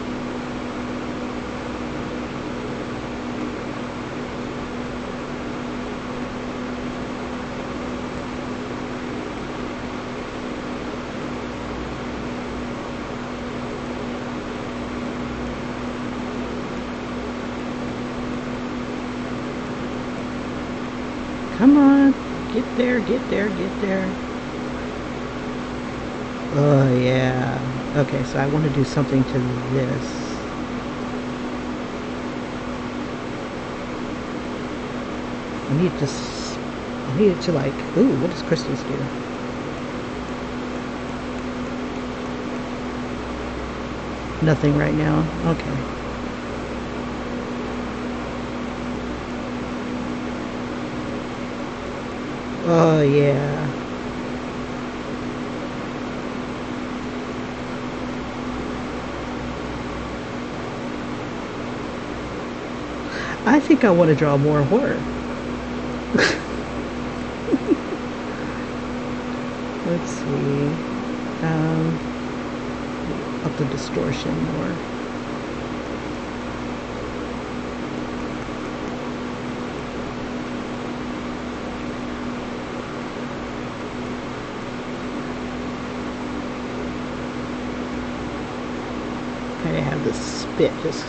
Come on, get there, get there, get there. Oh, yeah. Okay, so I want to do something to this. I need it to like, ooh, what does crystals do? Nothing right now. Okay. Oh, yeah. I think I want to draw more horror. Let's see. Up the distortion more. I have the spit just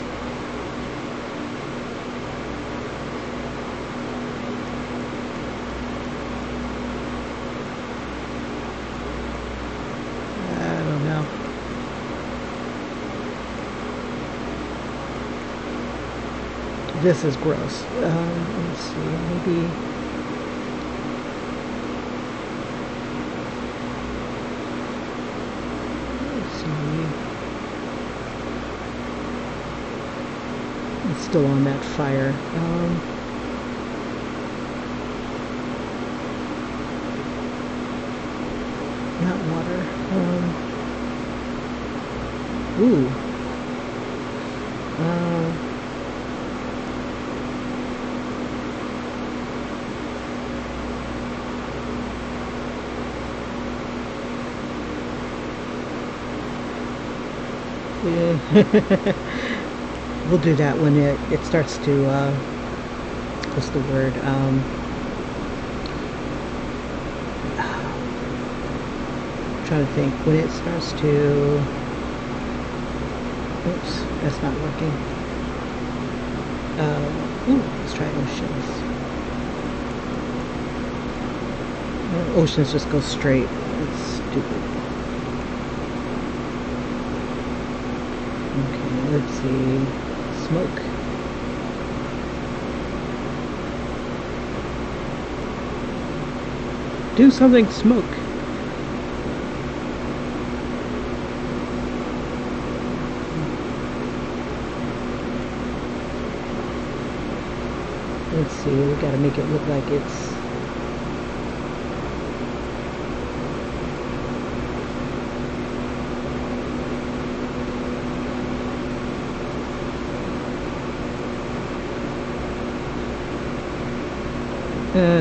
I don't know. This is gross. Let's see, maybe it's still on that fire. Not water. Ooh. Yeah. We'll do that when it starts to, what's the word, I'm trying to think, when it starts to, oops, that's not working. Ooh, let's try oceans. Oceans just go straight. That's stupid. Okay, let's see. Smoke. Do something, smoke. Let's see, we gotta make it look like it's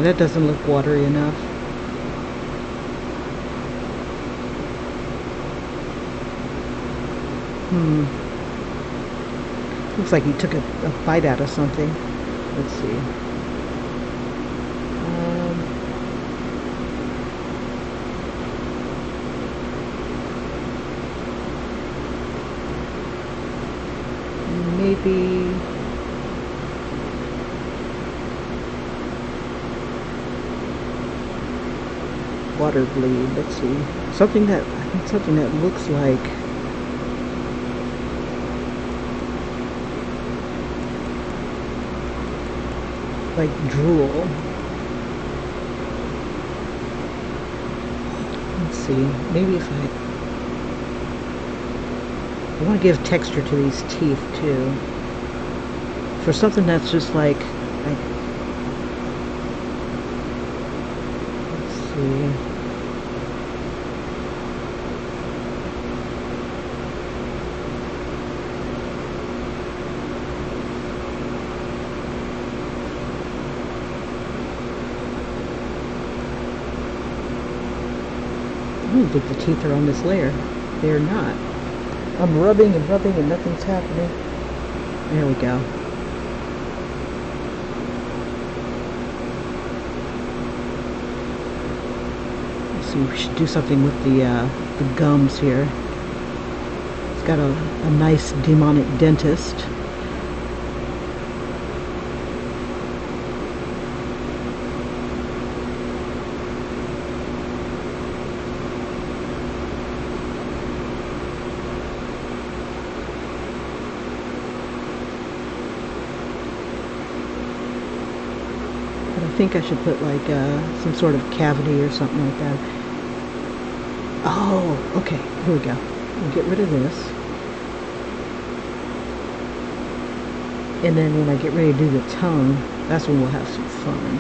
that doesn't look watery enough. Looks like he took a bite out of something. Let's see. be water bleed. Let's see. Something that I think something that looks like drool. Let's see. Maybe if I want to give texture to these teeth too. For something that's just like let's see. I don't think the teeth are on this layer. They're not. I'm rubbing and rubbing and nothing's happening. There we go. Let's see, we should do something with the gums here. It's got a nice demonic dentist. I think I should put like some sort of cavity or something like that. Oh, okay, here we go. We'll get rid of this. And then when I get ready to do the tongue, that's when we'll have some fun.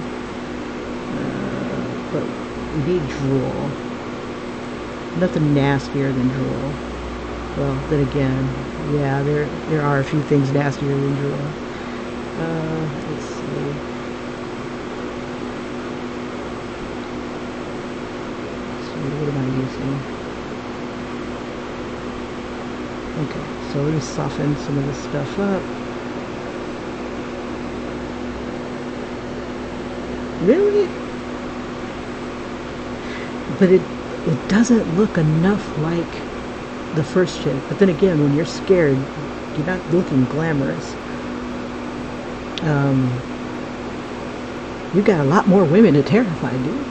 But we need drool. Nothing nastier than drool. Well, then again, yeah, there are a few things nastier than drool. Let's see. What am I using? Okay, so let me soften some of this stuff up. Really? But it doesn't look enough like the first chick. But then again, when you're scared, you're not looking glamorous. You got a lot more women to terrify, dude.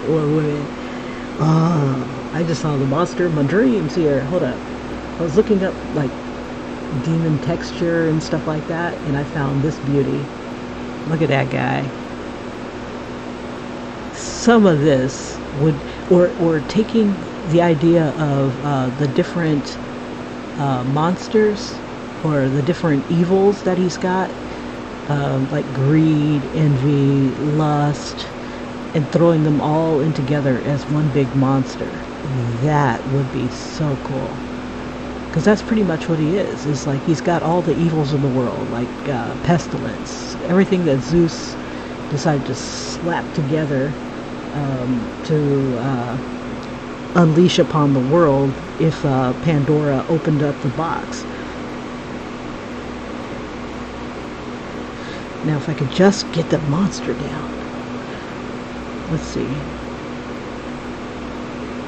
Or women. Oh, I just saw the monster of my dreams here. Hold up. I was looking up like demon texture and stuff like that, and I found this beauty. Look at that guy. Some of this would, or taking the idea of the different monsters or the different evils that he's got, like greed, envy, lust, and throwing them all in together as one big monster. That would be so cool. Because that's pretty much what he is. It's like he's got all the evils in the world, like pestilence, everything that Zeus decided to slap together to unleash upon the world if Pandora opened up the box. Now if I could just get the monster down. Let's see.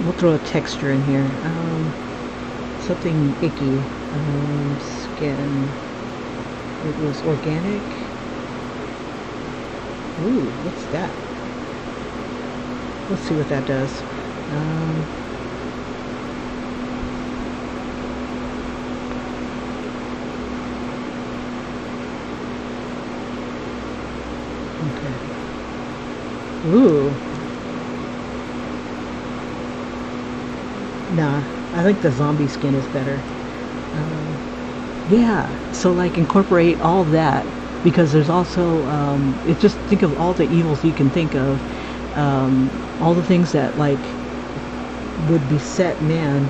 We'll throw a texture in here. Something icky. Skin. It was organic. Ooh, what's that? Let's see what that does. Okay. Ooh. Nah, I think the zombie skin is better. Yeah, so like incorporate all that, because there's also, it just think of all the evils you can think of, all the things that like would beset man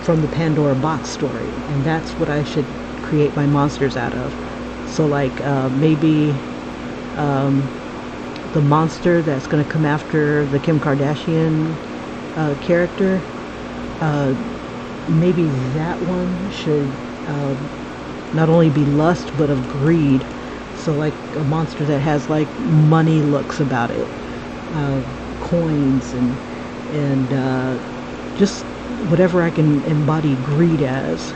from the Pandora box story, and that's what I should create my monsters out of. So like maybe the monster that's going to come after the Kim Kardashian character, maybe that one should not only be lust but of greed. So like a monster that has like money looks about it, coins and just whatever I can embody greed as.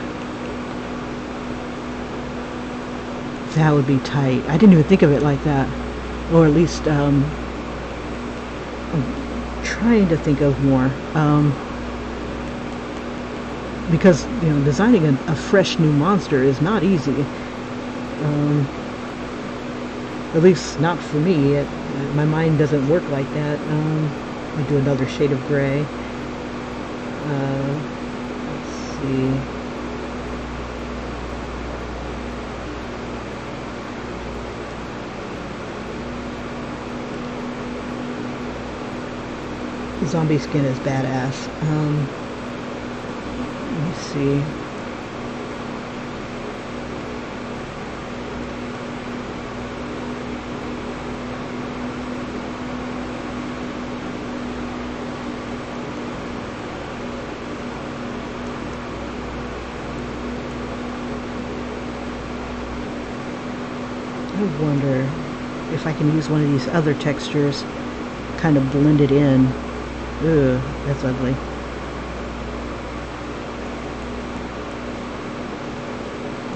That would be tight. I didn't even think of it like that. Or at least, I'm trying to think of more. Because, you know, designing a fresh new monster is not easy. At least not for me. My mind doesn't work like that. Let me do another shade of gray. Let's see. Zombie skin is badass. Let me see. I wonder if I can use one of these other textures, kind of blend it in. Ugh, that's ugly.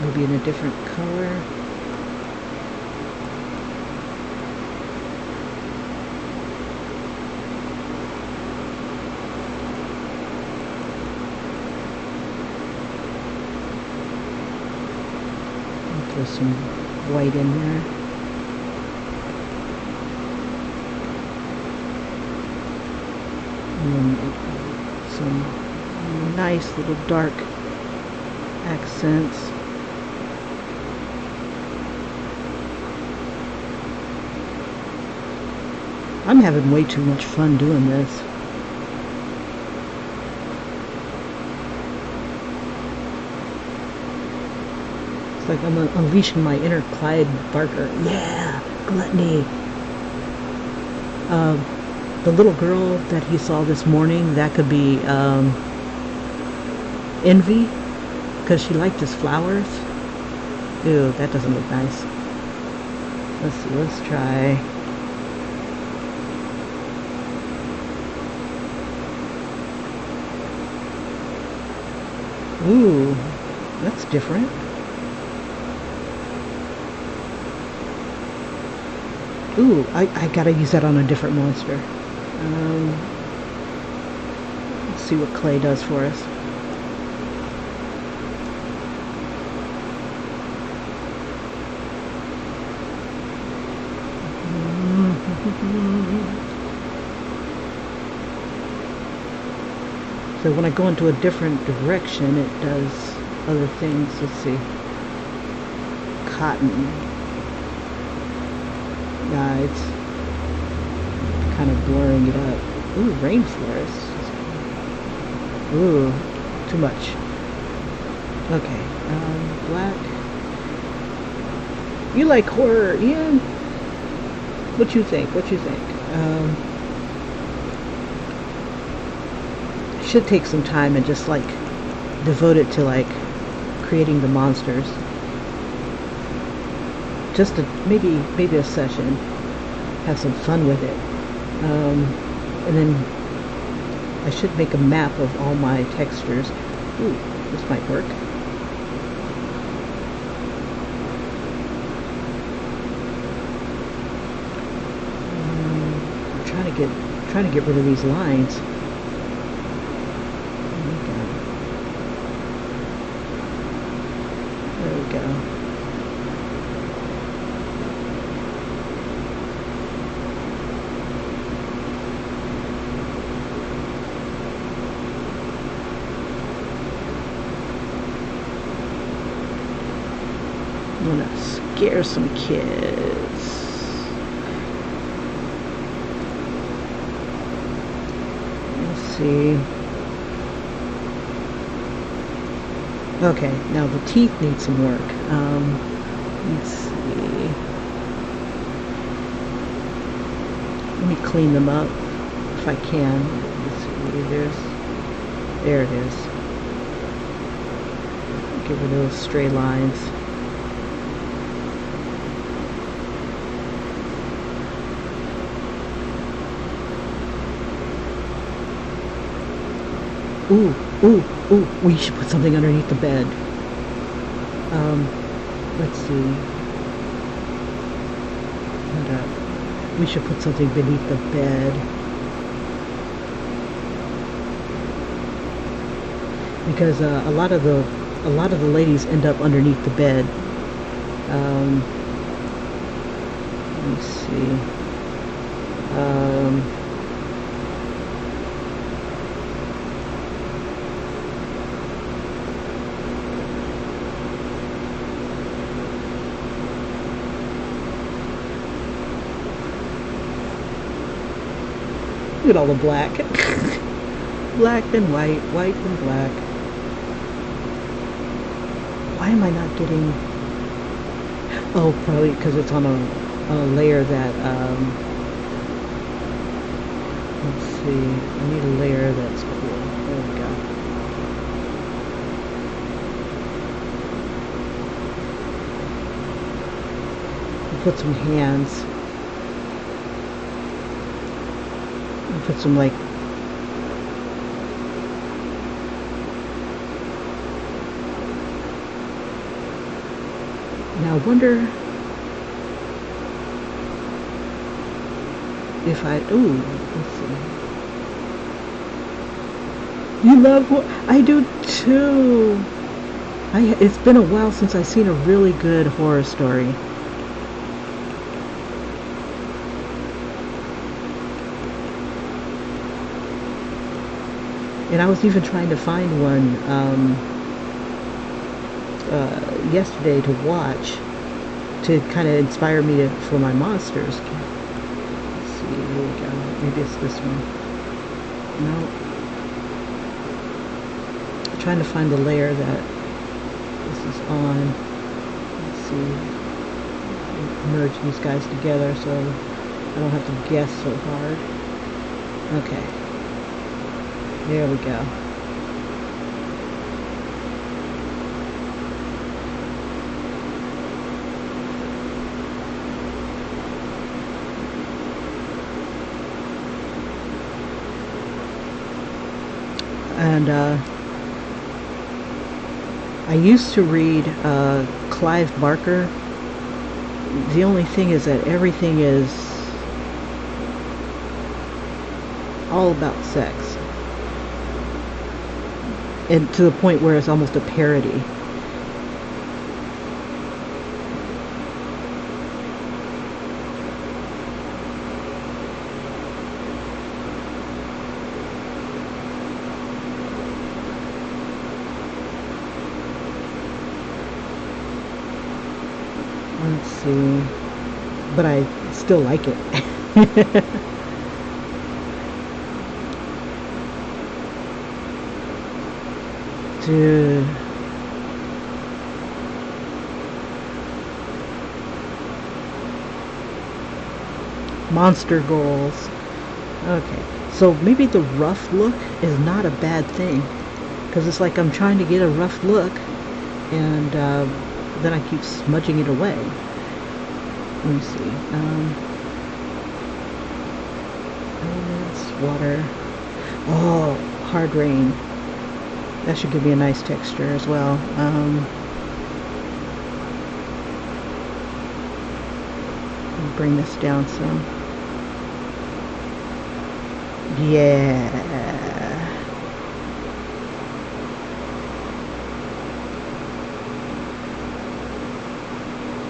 Maybe in a different color. Throw some white in there. And some nice little dark accents. I'm having way too much fun doing this. It's like I'm unleashing my inner Clyde Barker. Yeah, gluttony. The little girl that he saw this morning, that could be Envy, because she liked his flowers. Ew, that doesn't look nice. Let's see, let's try. Ooh, that's different. Ooh, I gotta use that on a different monster. Let's see what clay does for us. So when I go into a different direction, it does other things. Let's see. Cotton. Nah, it's kind of blurring it up. Ooh, rainforest. Ooh, too much. Okay, black. You like horror, Ian? What you think? What you think? Should take some time and just like devote it to like creating the monsters. Just to maybe a session, have some fun with it, and then I should make a map of all my textures. Ooh, this might work. I'm trying to get rid of these lines. There we go. I'm gonna scare some kids. Let's see. Okay, now the teeth need some work. Let's see. Let me clean them up if I can. Let's see, there it is. Get rid of those stray lines. Ooh, ooh, ooh, we should put something underneath the bed. Let's see. We should put something beneath the bed. Because a lot of the ladies end up underneath the bed. Let me see. Look at all the black. Black and white, white and black. Why am I not getting... Oh, probably because it's on a layer that, let's see, I need a layer that's cool. There we go. Put some hands. Put some, like, now I wonder if I, ooh, let's see. You love what I do too. It's been a while since I've seen a really good horror story. And I was even trying to find one yesterday to watch to kind of inspire me for my monsters. Let's see, here we go. Maybe it's this one. No. I'm trying to find the layer that this is on. Let's see. Merge these guys together so I don't have to guess so hard. Okay. There we go. And I used to read Clive Barker. The only thing is that everything is all about sex. And to the point where it's almost a parody. Let's see. But I still like it. Dude. Monster goals. Okay. So maybe the rough look is not a bad thing. Because it's like I'm trying to get a rough look. And then I keep smudging it away. Let me see. Elements, water. Oh, hard rain. That should give me a nice texture as well. Bring this down some. Yeah.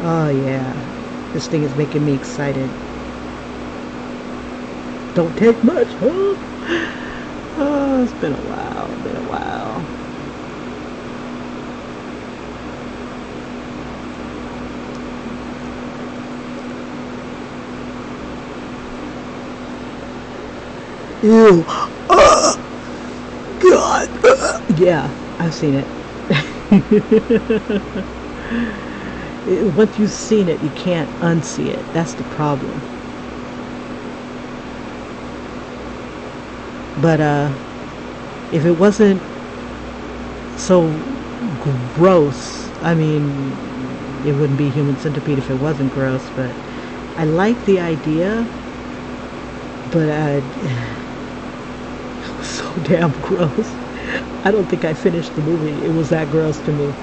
Oh yeah. This thing is making me excited. Don't take much, huh? Oh, it's been a while. Been a while. Ew. God. Yeah, I've seen it. Once you've seen it, you can't unsee it. That's the problem. But if it wasn't so gross, I mean, it wouldn't be Human Centipede if it wasn't gross. But I like the idea, but it was so damn gross. I don't think I finished the movie. It was that gross to me.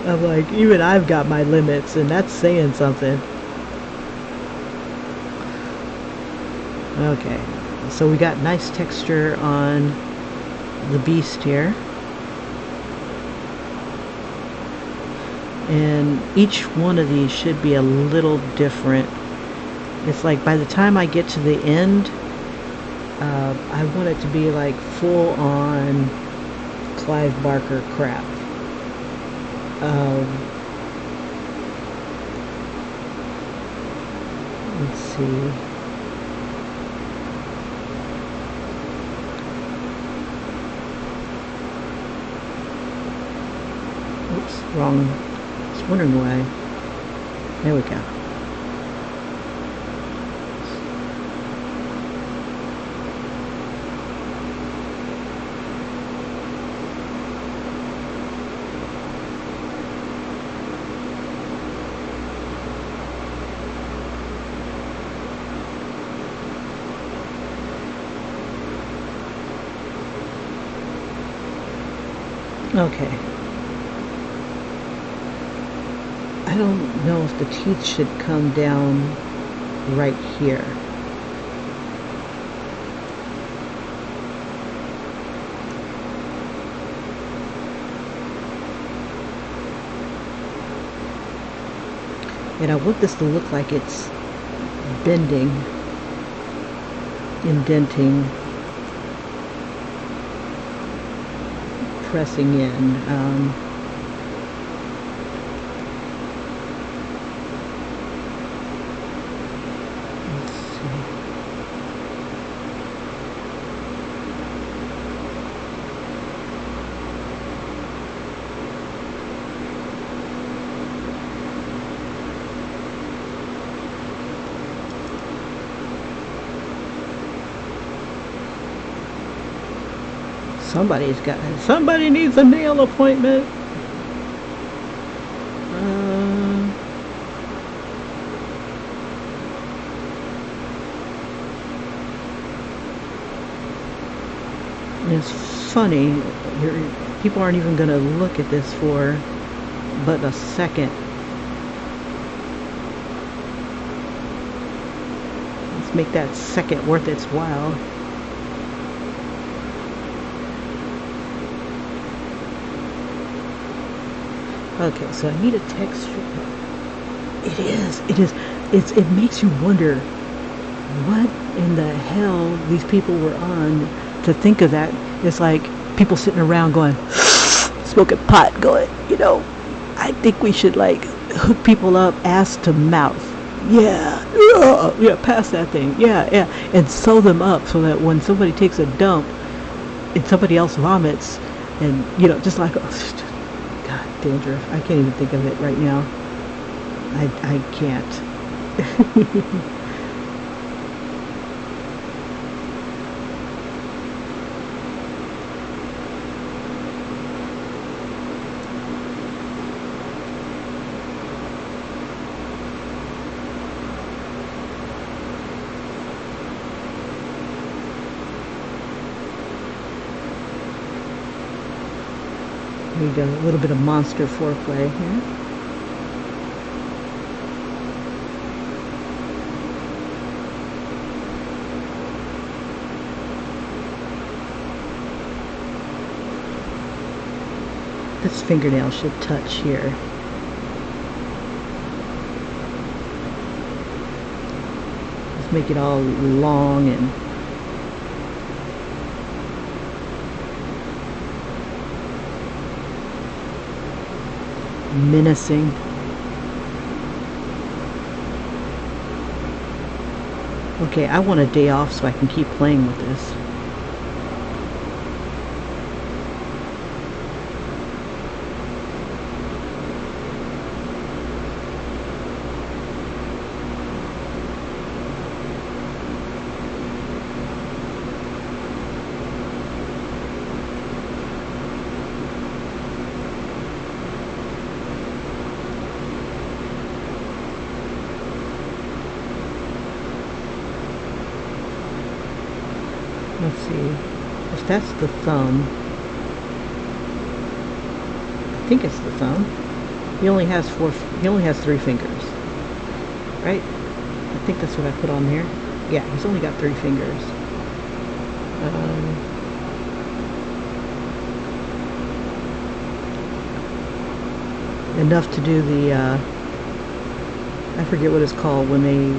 I'm like, even I've got my limits, and that's saying something. Okay, so we got nice texture on the beast here. And each one of these should be a little different. It's like by the time I get to the end, I want it to be like full on Clive Barker crap. Let's see. Oops, wrong. I was wondering why. There we go. Okay. I don't know if the teeth should come down right here. And I want this to look like it's bending, indenting, pressing in. Let's see. Somebody needs a nail appointment. It's funny, people aren't even going to look at this for but a second. Let's make that second worth its while. Okay, so I need a texture. It makes you wonder what in the hell these people were on to think of that. It's like people sitting around going, smoking pot, going, I think we should like hook people up ass to mouth. Yeah, pass that thing. Yeah, and sew them up so that when somebody takes a dump and somebody else vomits, and just like, God, dandruff. I can't even think of it right now. I can't. Need a little bit of monster foreplay here. This fingernail should touch here. Let's make it all long and menacing. Okay, I want a day off so I can keep playing with this. Let's see, if that's the thumb, I think it's the thumb. He only has 3 fingers, right? I think that's what I put on there. Yeah, he's only got 3 fingers. Enough to do the, I forget what it's called when they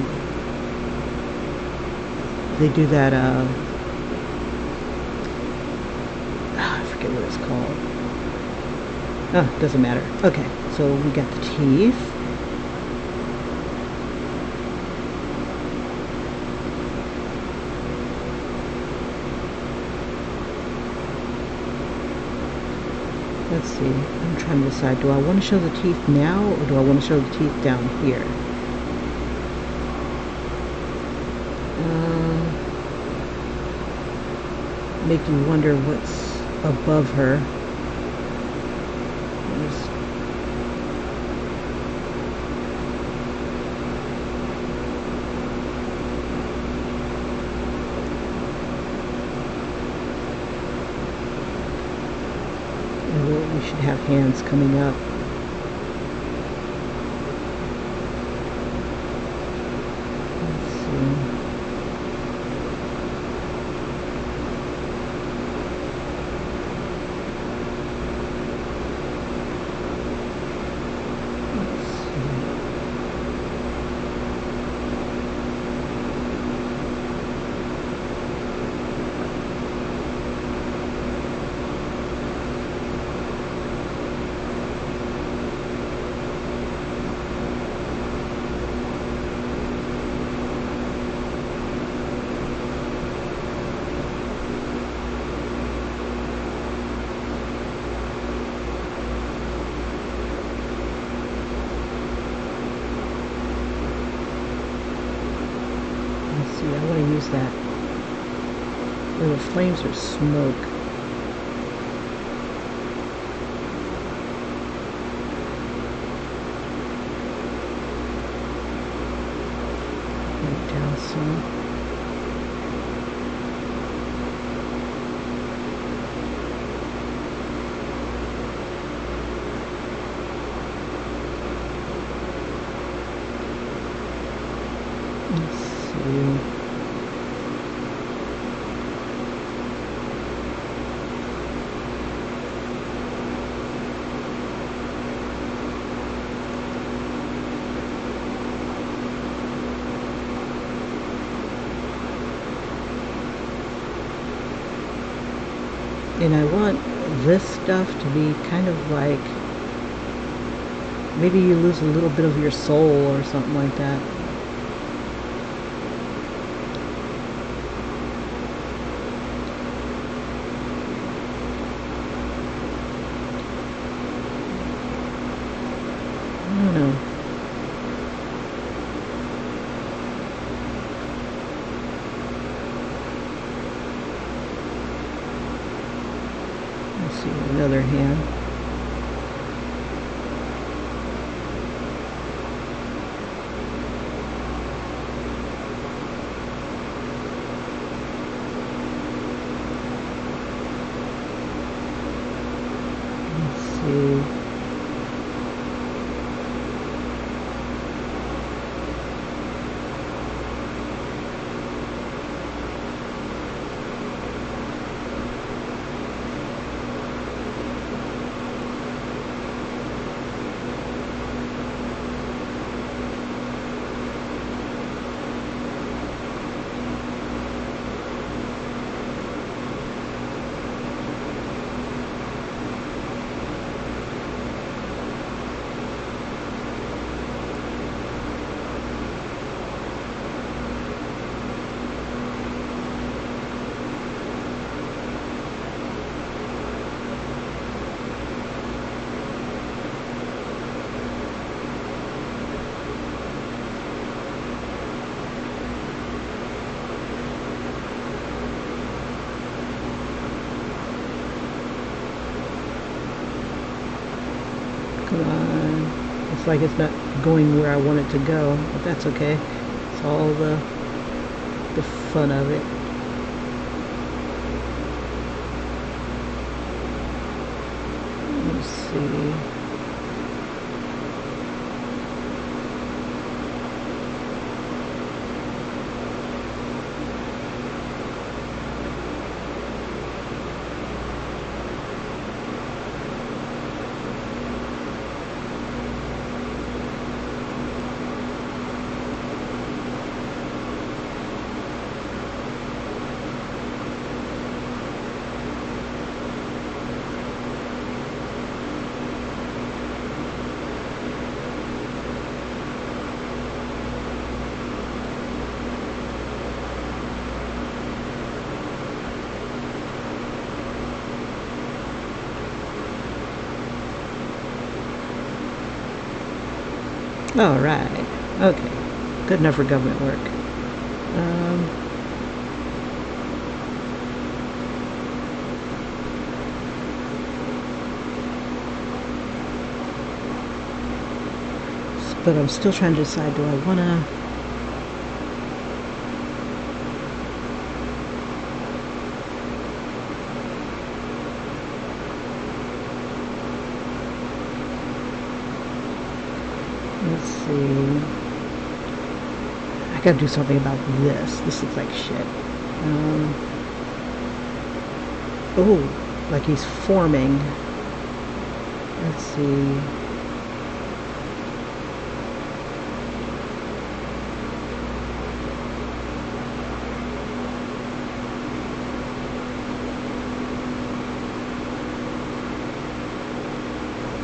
do that, I forget what it's called. Oh, doesn't matter. Okay, so we got the teeth. Let's see, I'm trying to decide, do I want to show the teeth now, or do I want to show the teeth down here? Make you wonder what's above her. We should have hands coming up. Let's see. I want to use that where the flames are smoke. Down some. Let's see. And I want this stuff to be kind of like, maybe you lose a little bit of your soul or something like that. I don't know. Let's see, another hand. Let's see. Come on. It's like it's not going where I want it to go, but that's okay. It's all the fun of it. Let's see. All right. Okay. Good enough for government work. But I'm still trying to decide, do I want to... Let's see. I gotta do something about this. This looks like shit. Oh, like he's forming. Let's see.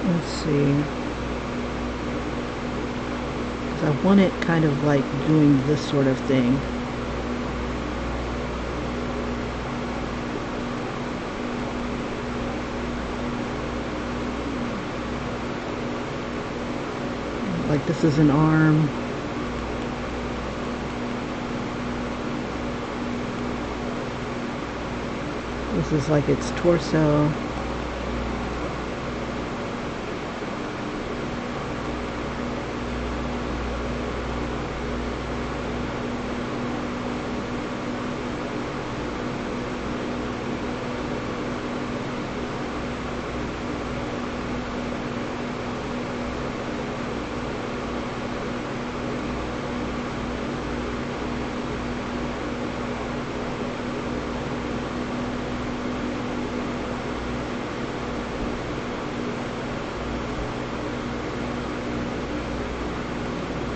Let's see. I want it kind of like doing this sort of thing. Like this is an arm. This is like its torso.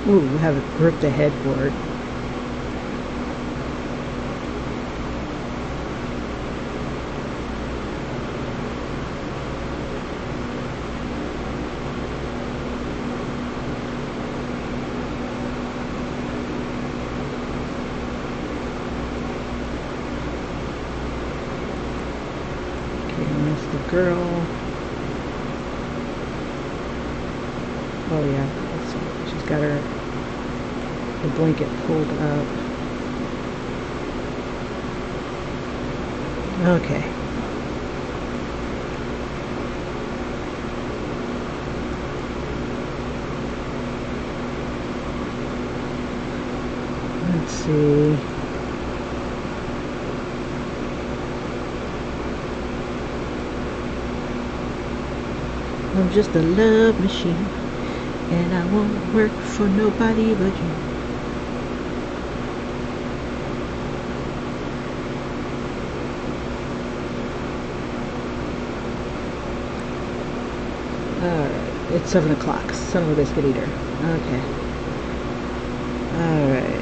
Ooh, we have it gripped the headboard. Okay, and that's the girl. Oh yeah, let's see. She's got the blanket pulled up. Okay. Let's see. I'm just a love machine, and I won't work for nobody but you. Alright, it's 7 o'clock. Son of a biscuit eater. Okay. Alright.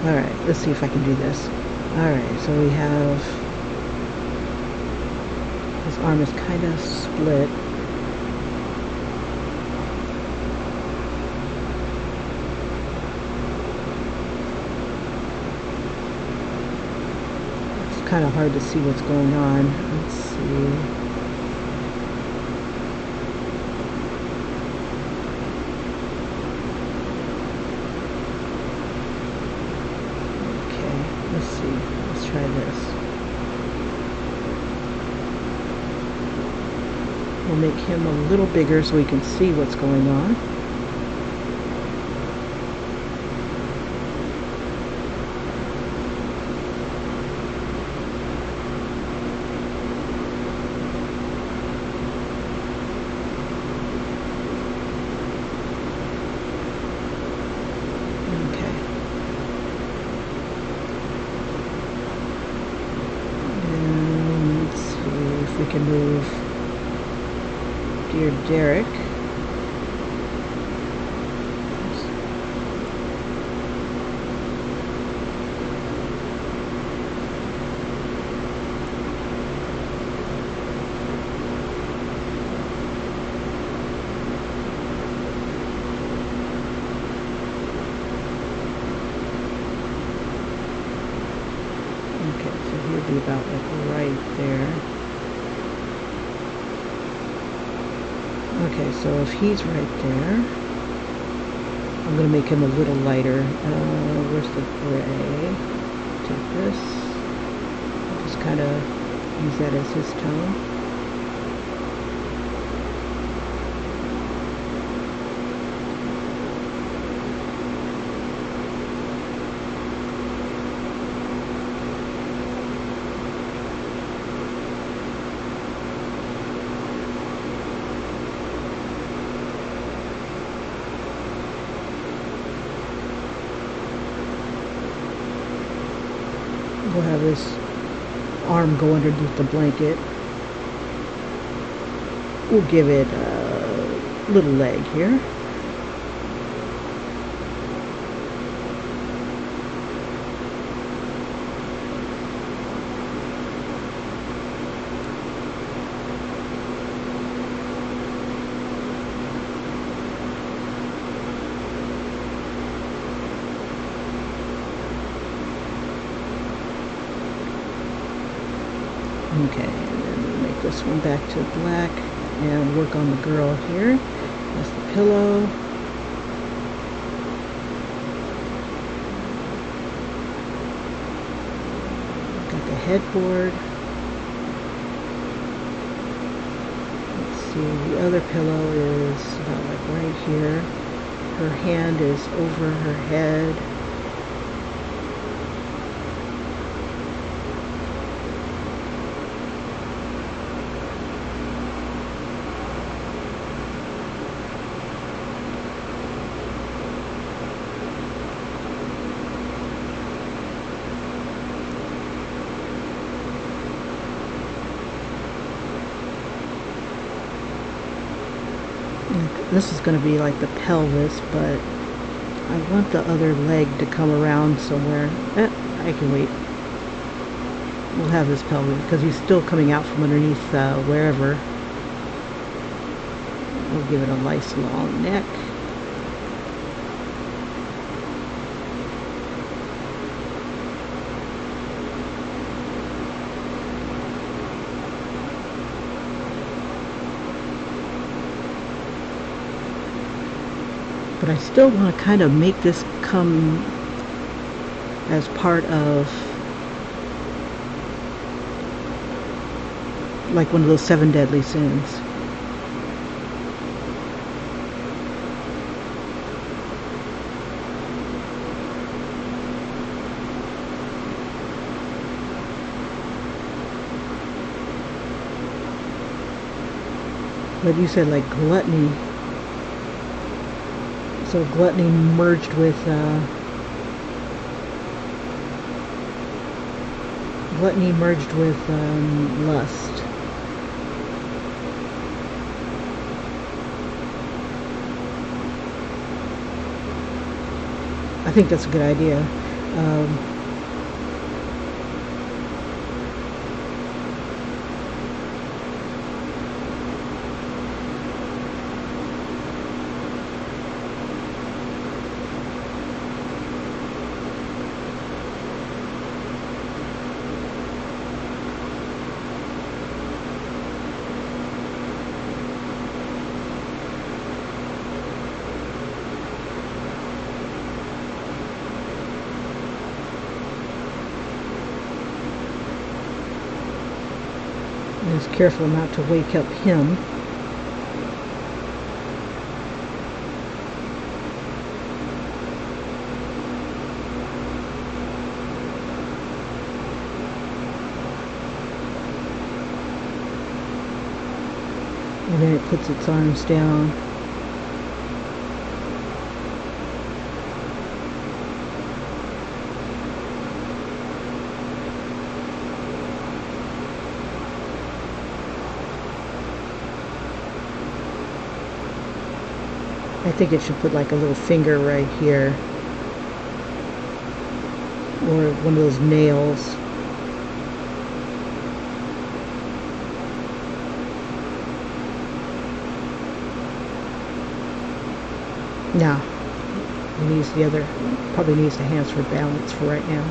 Alright, let's see if I can do this. Alright, so we have... His arm is kind of split. It's kind of hard to see what's going on. Let's see. Okay, let's see. Let's try this. We'll make him a little bigger so we can see what's going on. Okay. And let's see if we can move Dear Derek. Okay, so he'll be about like right there. Okay, so if he's right there, I'm going to make him a little lighter. Where's the gray? Take this. I'll just kind of use that as his tone. We'll have his arm go underneath the blanket. We'll give it a little leg here. Okay, and then we'll make this one back to black and work on the girl here. That's the pillow. Got the headboard. Let's see, the other pillow is about like right here. Her hand is over her head. This is going to be like the pelvis, but I want the other leg to come around somewhere. I can wait. We'll have this pelvis because he's still coming out from underneath wherever. We'll give it a nice long neck. But I still want to kind of make this come as part of like one of those 7 deadly sins. But you said like gluttony. So gluttony merged with lust. I think that's a good idea. Just careful not to wake up him. And then it puts its arms down. I think it should put like a little finger right here, or one of those nails. Now, he needs the other, probably needs the hands for balance for right now.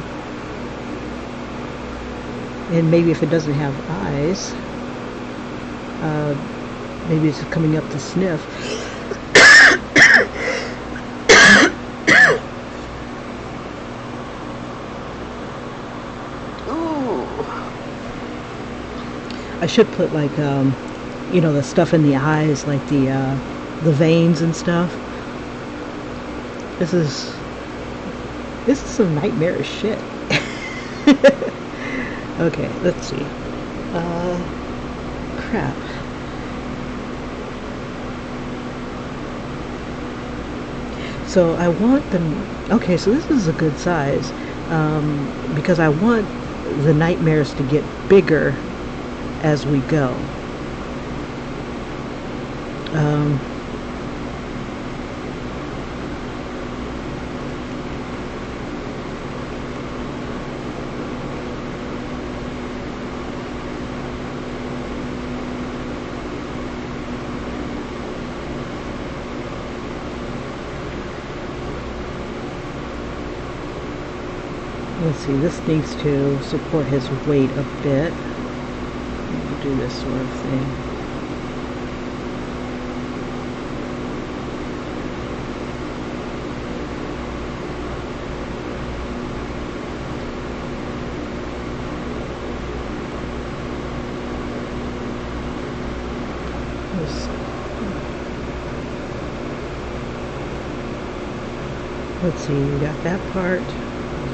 And maybe if it doesn't have eyes, Maybe it's coming up to sniff. Ooh. I should put like the stuff in the eyes, like the veins and stuff. This is some nightmarish shit. Okay, let's see. Crap. So I want them. Okay, so this is a good size because I want the nightmares to get bigger as we go. Let's see, this needs to support his weight a bit. We'll do this sort of thing. Let's see, we got that part.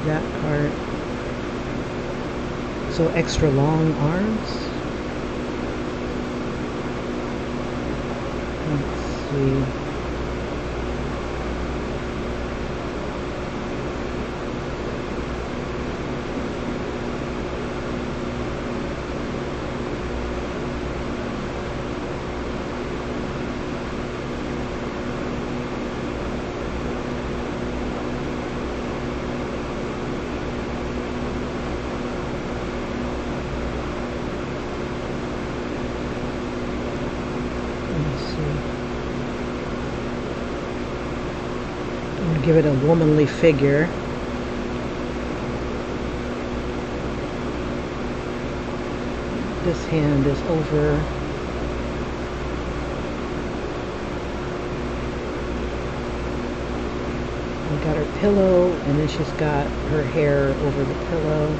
That part. So extra long arms. Let's see. Give it a womanly figure. This hand is over. We got her pillow, and then she's got her hair over the pillow.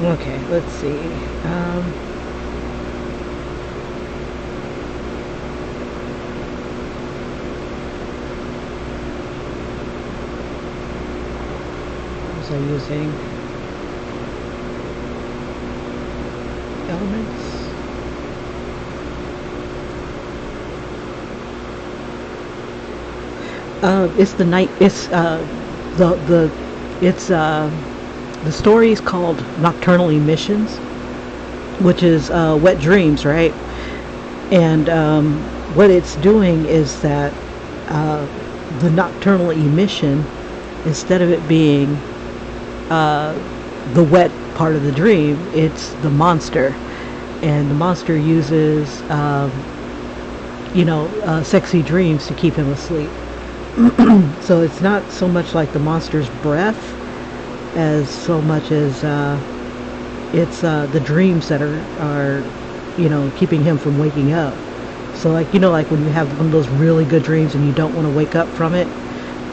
Okay, let's see. What was I using? Elements. It's the night. It's the story is called Nocturnal Emissions, which is wet dreams, right? And what it's doing is that the nocturnal emission, instead of it being the wet part of the dream, it's the monster. And the monster uses, sexy dreams to keep him asleep. So it's not so much like the monster's breath as so much as it's the dreams that are keeping him from waking up. So like when you have one of those really good dreams and you don't want to wake up from it,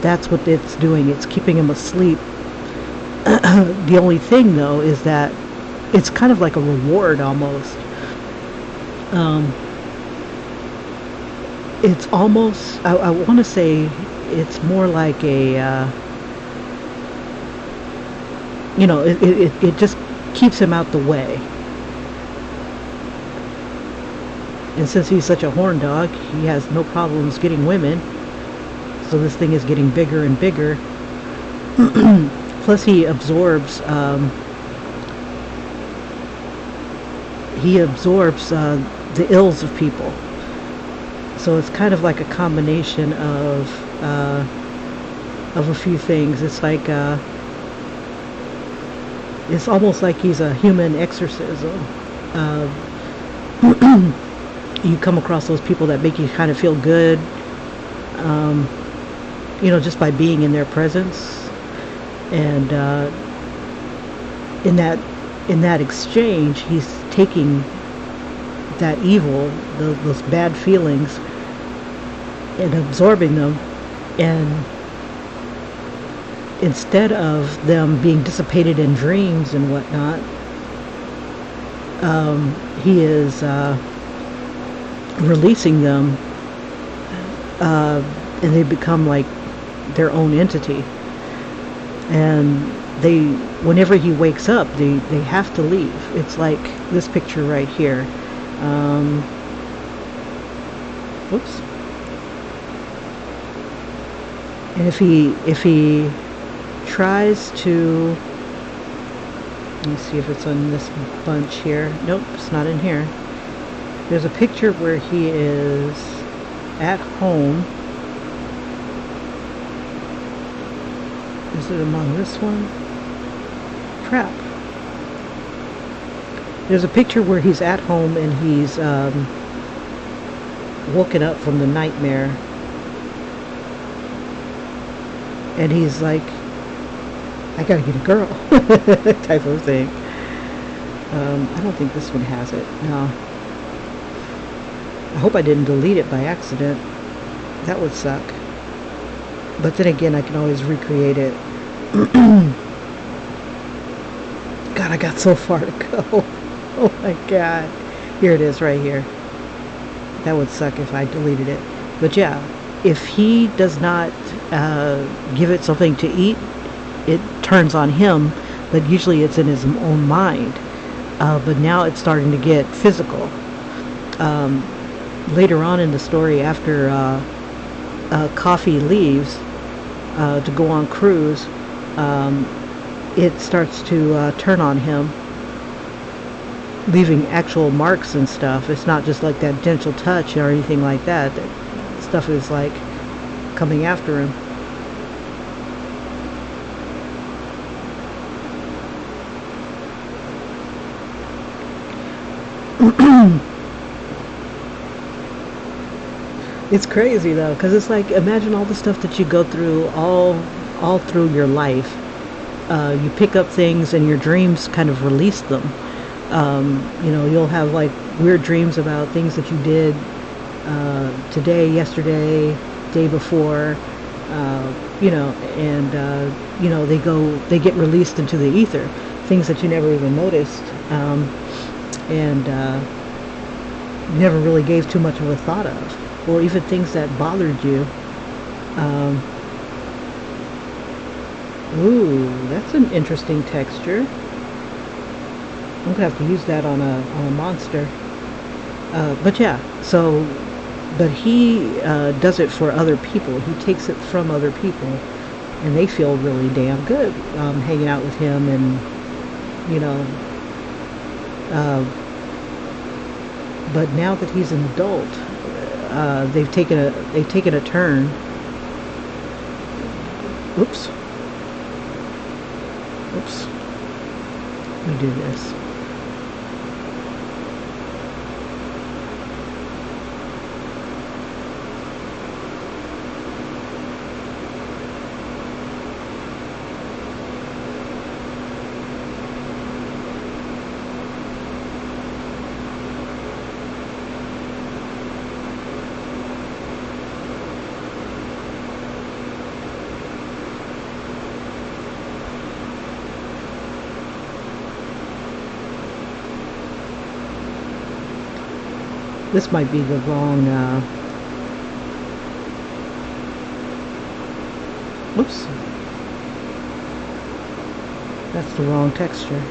that's what it's doing. It's keeping him asleep. The only thing though is that it's kind of like a reward almost. It's almost, I want to say it's more like a it just keeps him out the way. And since he's such a horn dog, he has no problems getting women. So this thing is getting bigger and bigger. Plus he absorbs the ills of people. So it's kind of like a combination of a few things. It's like it's almost like he's a human exorcism. Uh, you come across those people that make you kind of feel good, um, just by being in their presence. And in that exchange, he's taking that evil, those bad feelings, and absorbing them, and instead of them being dissipated in dreams and whatnot, he is releasing them, and they become like their own entity. And whenever he wakes up, they have to leave. It's like this picture right here. Whoops. And if he tries to, let me see if it's on this bunch here. Nope, it's not in here. There's a picture where he is at home. Is it among this one? Crap. There's a picture where he's at home and he's woken up from the nightmare. And he's like, I gotta get a girl, type of thing. I don't think this one has it. No. I hope I didn't delete it by accident. That would suck. But then again, I can always recreate it. God, I got so far to go. Oh my God. Here it is right here. That would suck if I deleted it. But yeah, if he does not give it something to eat, it turns on him, but usually it's in his own mind. But now it's starting to get physical. Later on in the story, after Coffee leaves to go on cruise, it starts to turn on him, leaving actual marks and stuff. It's not just like that gentle touch or anything like that. That stuff is like coming after him. It's crazy though, because it's like, imagine all the stuff that you go through all through your life. You pick up things and your dreams kind of release them. You'll have like weird dreams about things that you did today, yesterday, day before, they get released into the ether, things that you never even noticed, and never really gave too much of a thought of. Or even things that bothered you. Ooh, that's an interesting texture. I'm gonna have to use that on a monster. But yeah, but he does it for other people. He takes it from other people, and they feel really damn good hanging out with him, and but now that he's an adult, they've taken a turn. Oops. Let me do this. This might be the wrong, oops. That's the wrong texture.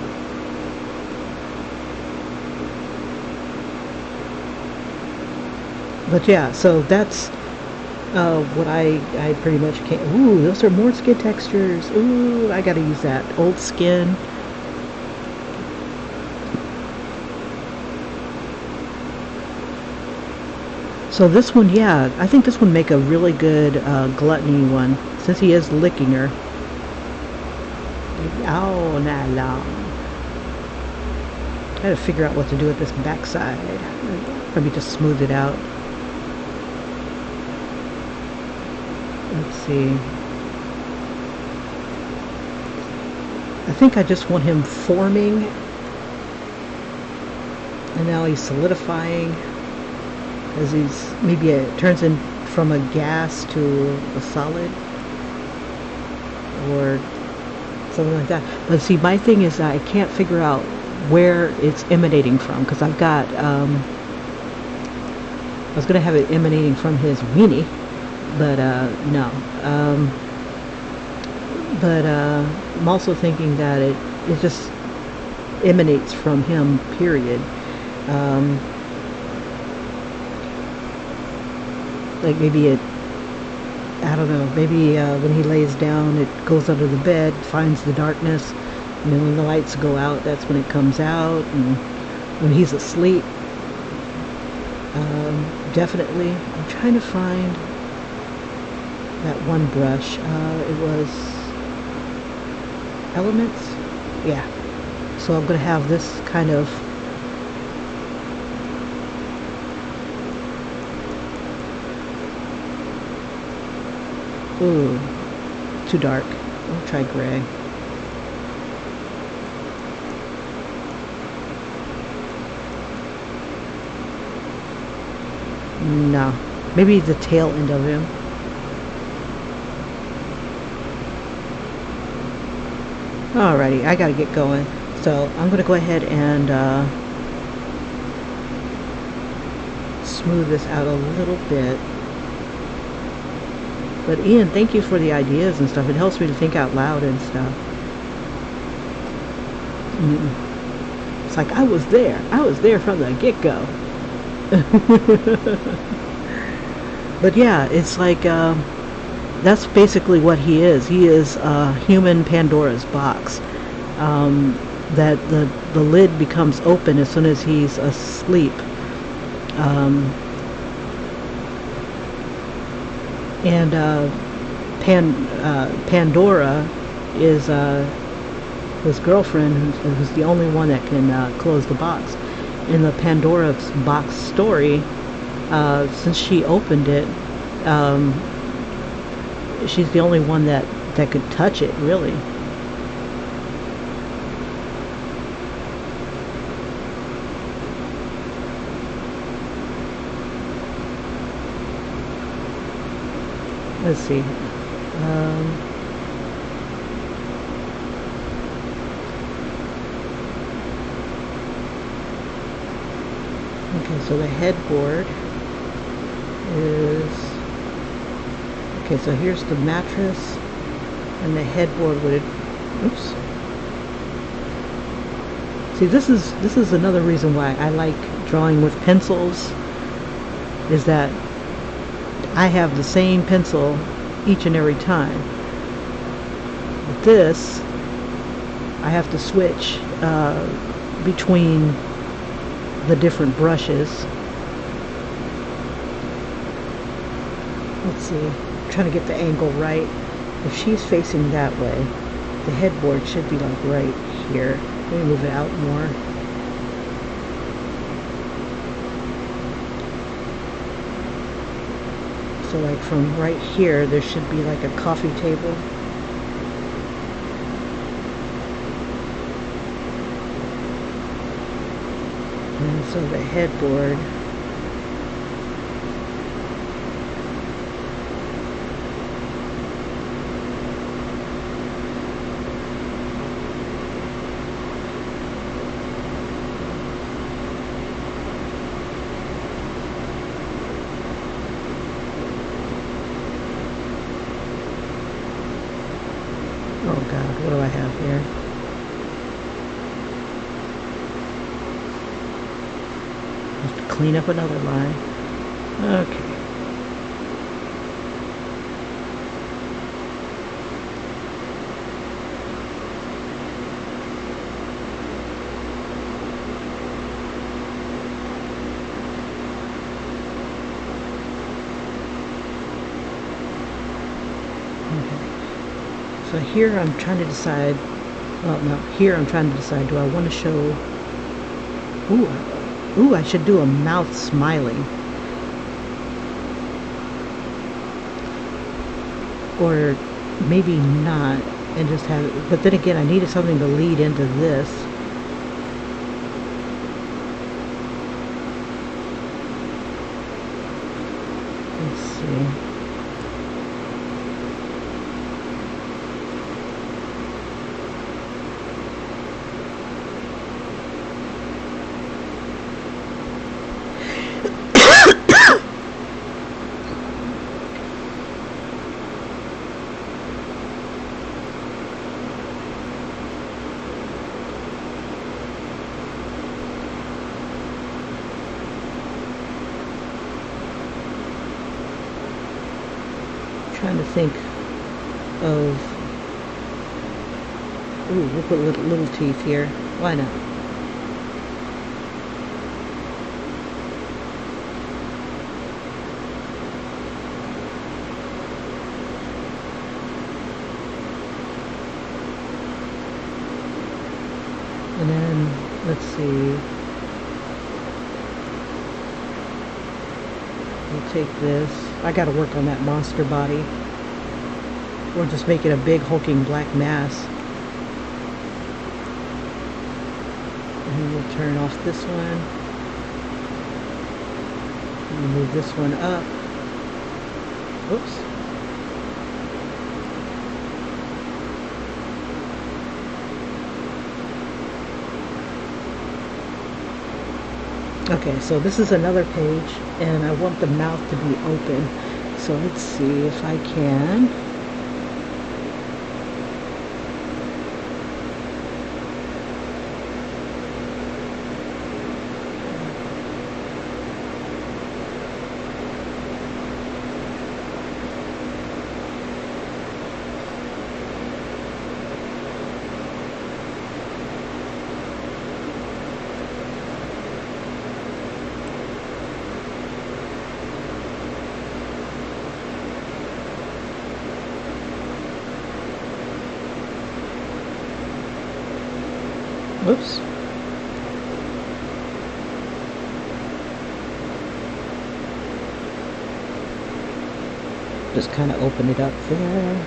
But yeah, so that's what I pretty much can't. Ooh, those are more skin textures. Ooh, I gotta use that. Old skin. So this one, yeah, I think this would make a really good gluttony one, since he is licking her. Oh, nah, long. I gotta figure out what to do with this backside. Maybe just smooth it out. Let's see. I think I just want him forming, and now he's solidifying as he's, maybe it turns in from a gas to a solid or something like that. But see, my thing is I can't figure out where it's emanating from, because I've got I was gonna have it emanating from his weenie, but no. But I'm also thinking that it just emanates from him, period. Like maybe it, I don't know, maybe when he lays down it goes under the bed, finds the darkness, and then when the lights go out, that's when it comes out. And when he's asleep, definitely. I'm trying to find that one brush. It was Elements, yeah. So I'm gonna have this kind of too dark. I'll try gray. No, maybe the tail end of him. Alrighty, I gotta get going. So I'm gonna go ahead and smooth this out a little bit. But Ian, thank you for the ideas and stuff. It helps me to think out loud and stuff. It's like I was there. I was there from the get-go. But yeah, it's like that's basically what he is. He is human Pandora's box. That the lid becomes open as soon as he's asleep. And Pandora is his girlfriend, who's the only one that can close the box. In the Pandora's box story, since she opened it, she's the only one that could touch it, really. Let's see. Okay, so the headboard is... Okay, so here's the mattress, and the headboard would... Oops. See, this is another reason why I like drawing with pencils, is that I have the same pencil each and every time. With this, I have to switch between the different brushes. Let's see, I'm trying to get the angle right. If she's facing that way, the headboard should be like right here. Let me move it out more. So like from right here, there should be like a coffee table. And so the headboard, oh God, what do I have here? I have to clean up another line. Okay. So here I'm trying to decide, well no, here I'm trying to decide, do I want to show Ooh, ooh, I should do a mouth smiling. Or maybe not, and just have it. But then again, I needed something to lead into this. Let's see. Trying to think of. Ooh, we'll put little teeth here. Why not? And then let's see. We'll take this. I gotta work on that monster body. Or just make it a big hulking black mass. And we'll turn off this one. And move this one up. Oops. Okay, so this is another page, and I want the mouth to be open. So let's see if I can. Whoops. Just kind of open it up there.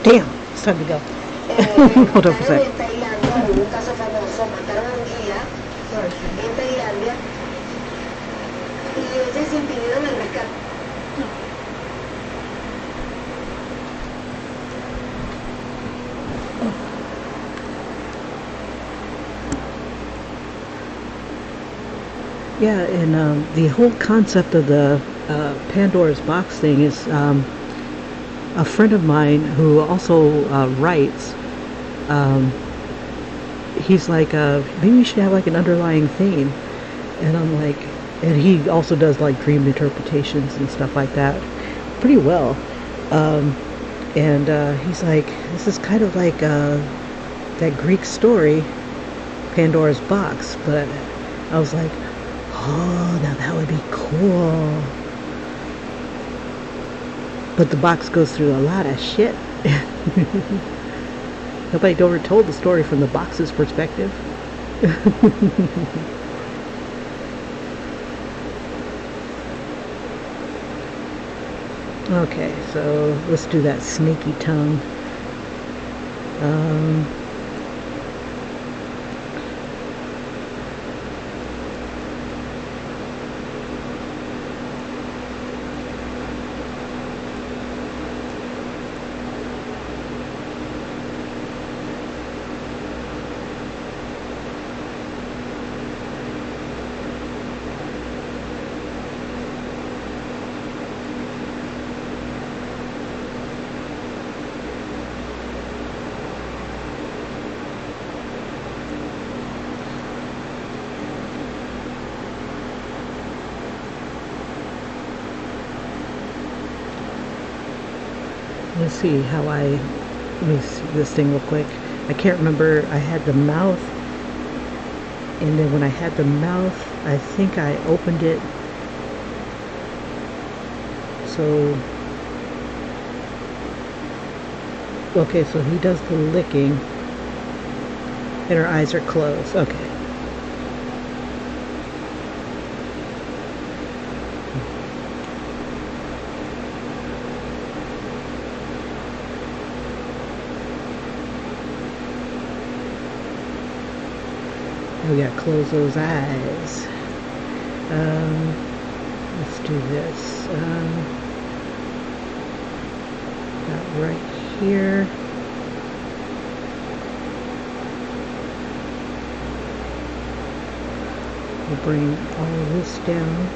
Damn, it's time to go. Hold on for a sec. En Tailandia y ellas impidieron el rescate. Yeah, and the whole concept of the Pandora's box thing is a friend of mine who also writes. He's like, maybe you should have like an underlying theme. And I'm like, and he also does like dream interpretations and stuff like that pretty well. And he's like, this is kind of like that Greek story, Pandora's box. But I was like, oh, now that would be cool. But the box goes through a lot of shit. Nobody ever told the story from the box's perspective. Okay, so let's do that snaky tongue. Let's see how let me see this thing real quick. I can't remember. I had the mouth, and then when I had the mouth, I think I opened it so okay, so he does the licking and her eyes are closed. Okay. We gotta close those eyes. Let's do this. About right here. We'll bring all of this down.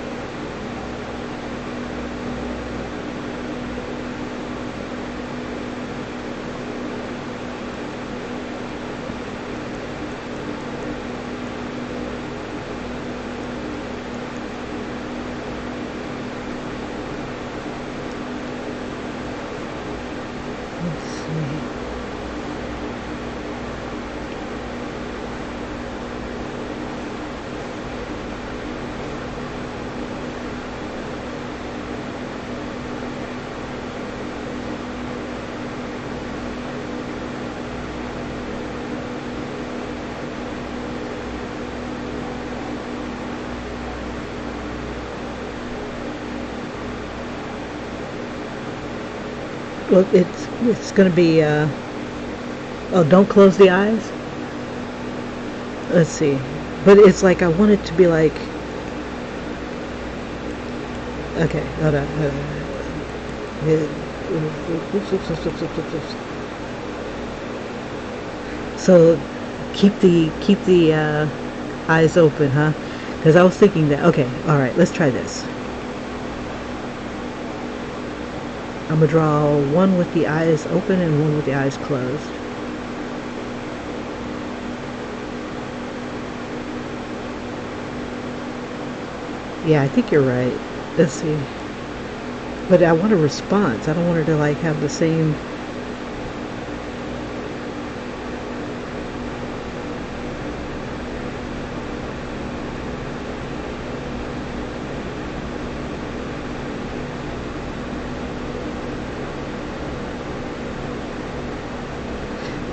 Well, it's going to be, oh, don't close the eyes? Let's see. But it's like, I want it to be like, okay, hold on. So, keep the eyes open, huh? Because I was thinking that, okay, alright, let's try this. I'm going to draw one with the eyes open and one with the eyes closed. Yeah, I think you're right. Let's see. But I want a response. I don't want her to like have the same...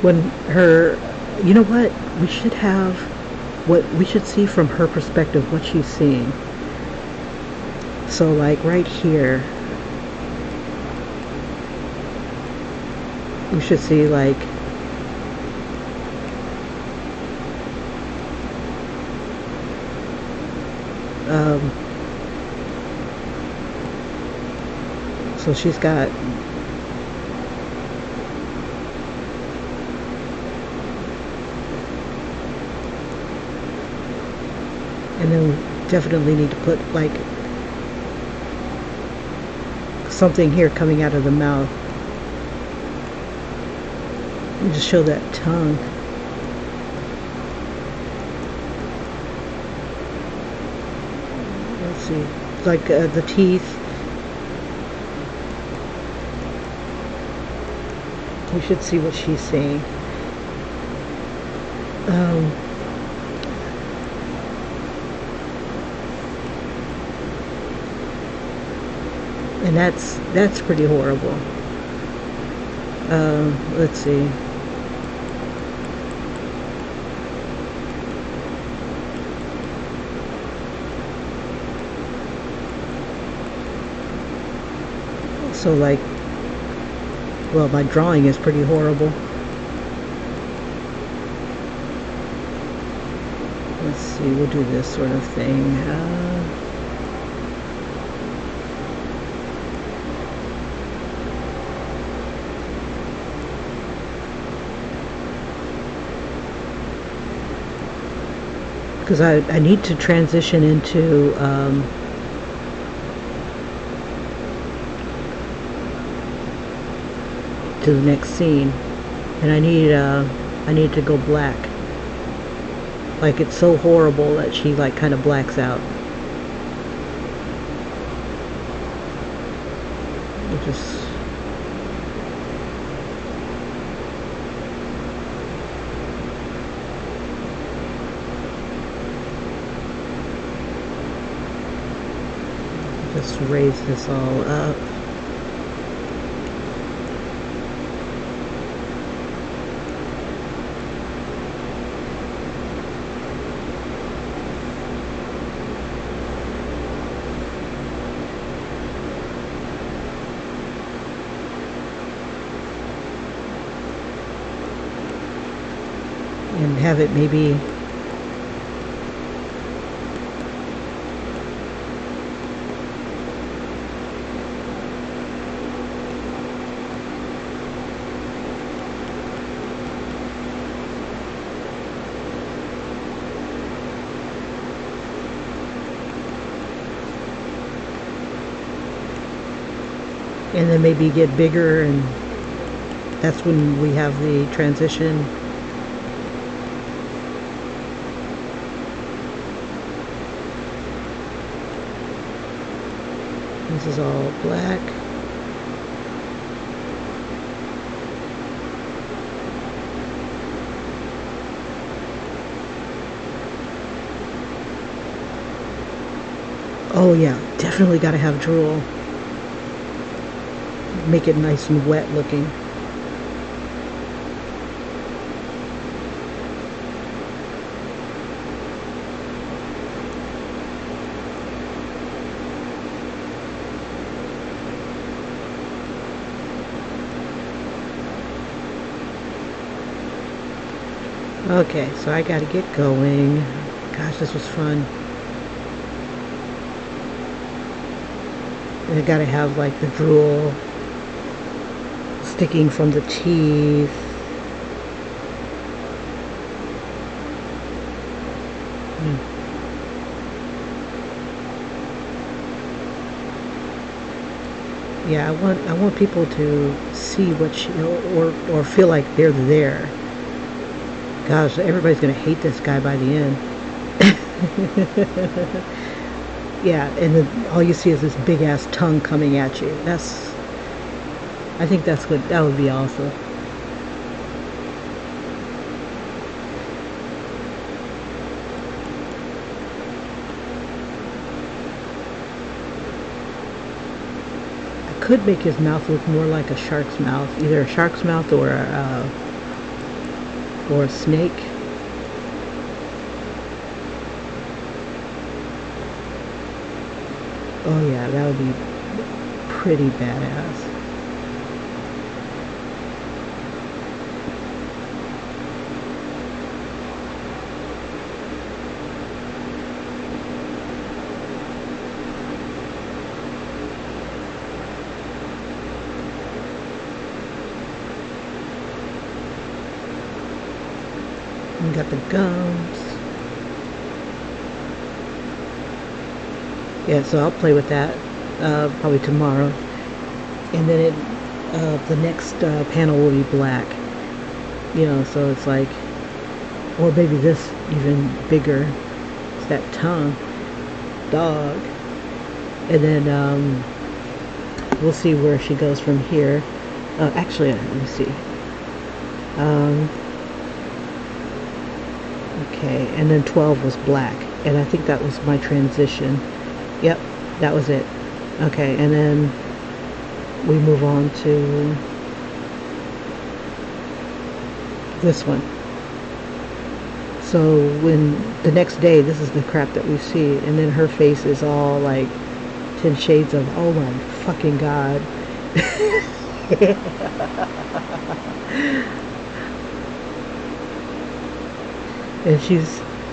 When her, you know what, we should have, what we should see from her perspective, what she's seeing. So like right here, we should see like, so she's got, and then we definitely need to put like something here coming out of the mouth. And just show that tongue. Let's see, like the teeth. We should see what she's saying. And that's pretty horrible. Let's see. So like, well, my drawing is pretty horrible. Let's see, we'll do this sort of thing. Because I need to transition into to the next scene, and I need to go black. Like, it's so horrible that she like kind of blacks out. It just raise this all up. and have it maybe and then maybe get bigger, and that's when we have the transition. This is all black. Oh yeah, definitely got to have drool. Make it nice and wet looking. Okay, so I gotta get going. Gosh, this was fun. And I gotta have like the drool sticking from the teeth. Yeah, I want people to see what she, or feel like they're there. Gosh, everybody's gonna hate this guy by the end. Yeah, and then all you see is this big ass tongue coming at you. I think that's good. That would be awesome. I could make his mouth look more like a shark's mouth, either a shark's mouth or a snake. Oh yeah, that would be pretty badass. We got the gums. Yeah, so I'll play with that probably tomorrow. And then the next panel will be black. You know, so it's like, or maybe this even bigger. It's that tongue. Dog. And then we'll see where she goes from here. Actually, let me see. Okay, and then 12 was black, and I think that was my transition. Yep, that was it. Okay, and then we move on to this one. So when the next day, this is the crap that we see, and then her face is all like 10 shades of, oh my fucking god. And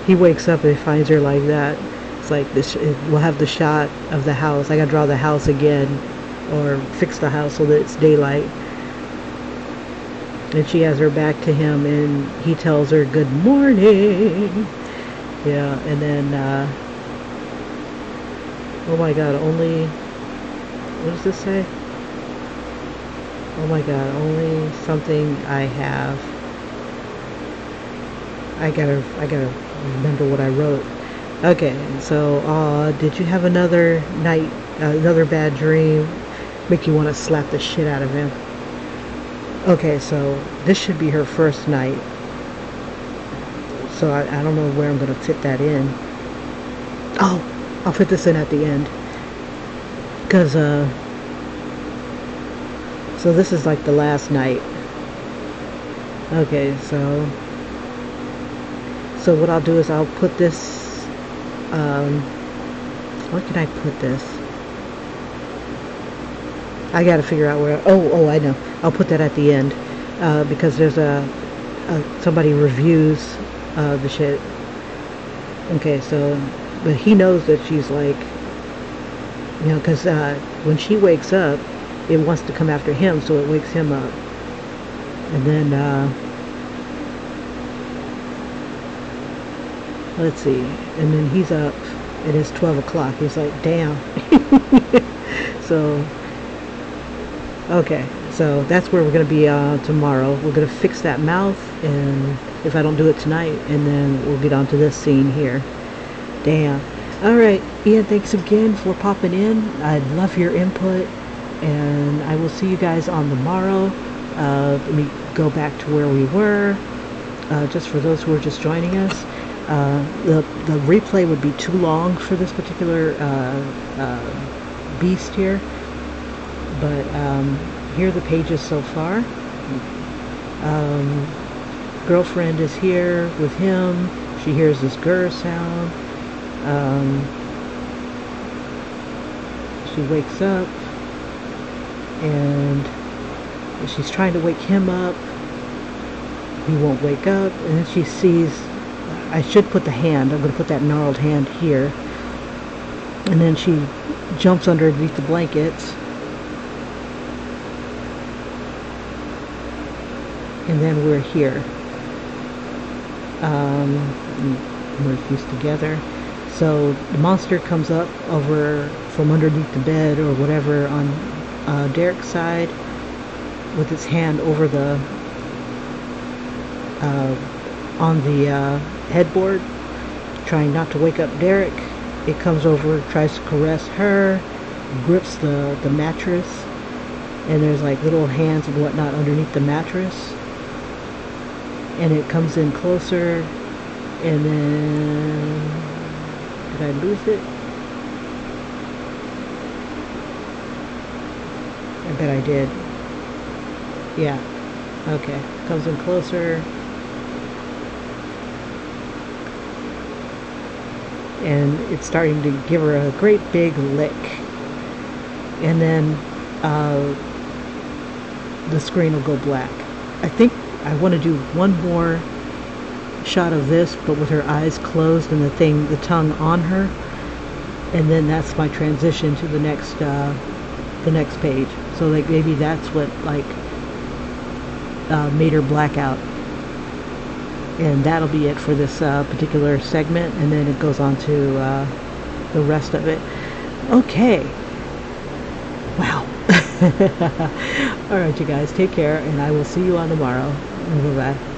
he wakes up and finds her like that. It's like this. We'll have the shot of the house. I gotta draw the house again, or fix the house so that it's daylight. And she has her back to him, and he tells her good morning. Yeah, and then oh my god, only, what does this say? Oh my god, only something I have. I gotta remember what I wrote. Okay, so did you have another night, another bad dream, make you want to slap the shit out of him? Okay, so this should be her first night. So I don't know where I'm gonna fit that in. Oh, I'll fit this in at the end. Because so this is like the last night. Okay, so what I'll do is I'll put this, where can I put this? I gotta figure out where, oh, I know. I'll put that at the end, because there's a somebody reviews the shit. Okay, so, but he knows that she's like, you know, because when she wakes up, it wants to come after him, so it wakes him up. And then, let's see, and then he's up, and it's 12 o'clock. He's like, damn. So, okay, so that's where we're going to be tomorrow. We're going to fix that mouth, and if I don't do it tonight, and then we'll get on to this scene here. Damn. Alright, Ian, thanks again for popping in. I'd love your input, and I will see you guys on the morrow. Let me go back to where we were, just for those who are just joining us. The replay would be too long for this particular beast here, but here are the pages so far. Girlfriend is here with him. She hears this grr sound. She wakes up, and she's trying to wake him up. He won't wake up, and then she sees, I should put the hand, I'm going to put that gnarled hand here, and then she jumps underneath the blankets, and then we're here. Merge these together. So the monster comes up over from underneath the bed or whatever on Derek's side with its hand over the on the headboard, trying not to wake up Derek. It comes over, tries to caress her, grips the mattress, and there's like little hands and whatnot underneath the mattress, and it comes in closer, and then did I lose it? I bet I did. Yeah. Okay. Comes in closer. And it's starting to give her a great big lick. And then the screen will go black. I think I want to do one more shot of this, but with her eyes closed and the tongue on her, and then that's my transition to the next page. So like maybe that's what like made her black out, and that'll be it for this particular segment, and then it goes on to the rest of it. Okay. Wow. All right, you guys, take care, and I will see you on tomorrow. Bye bye.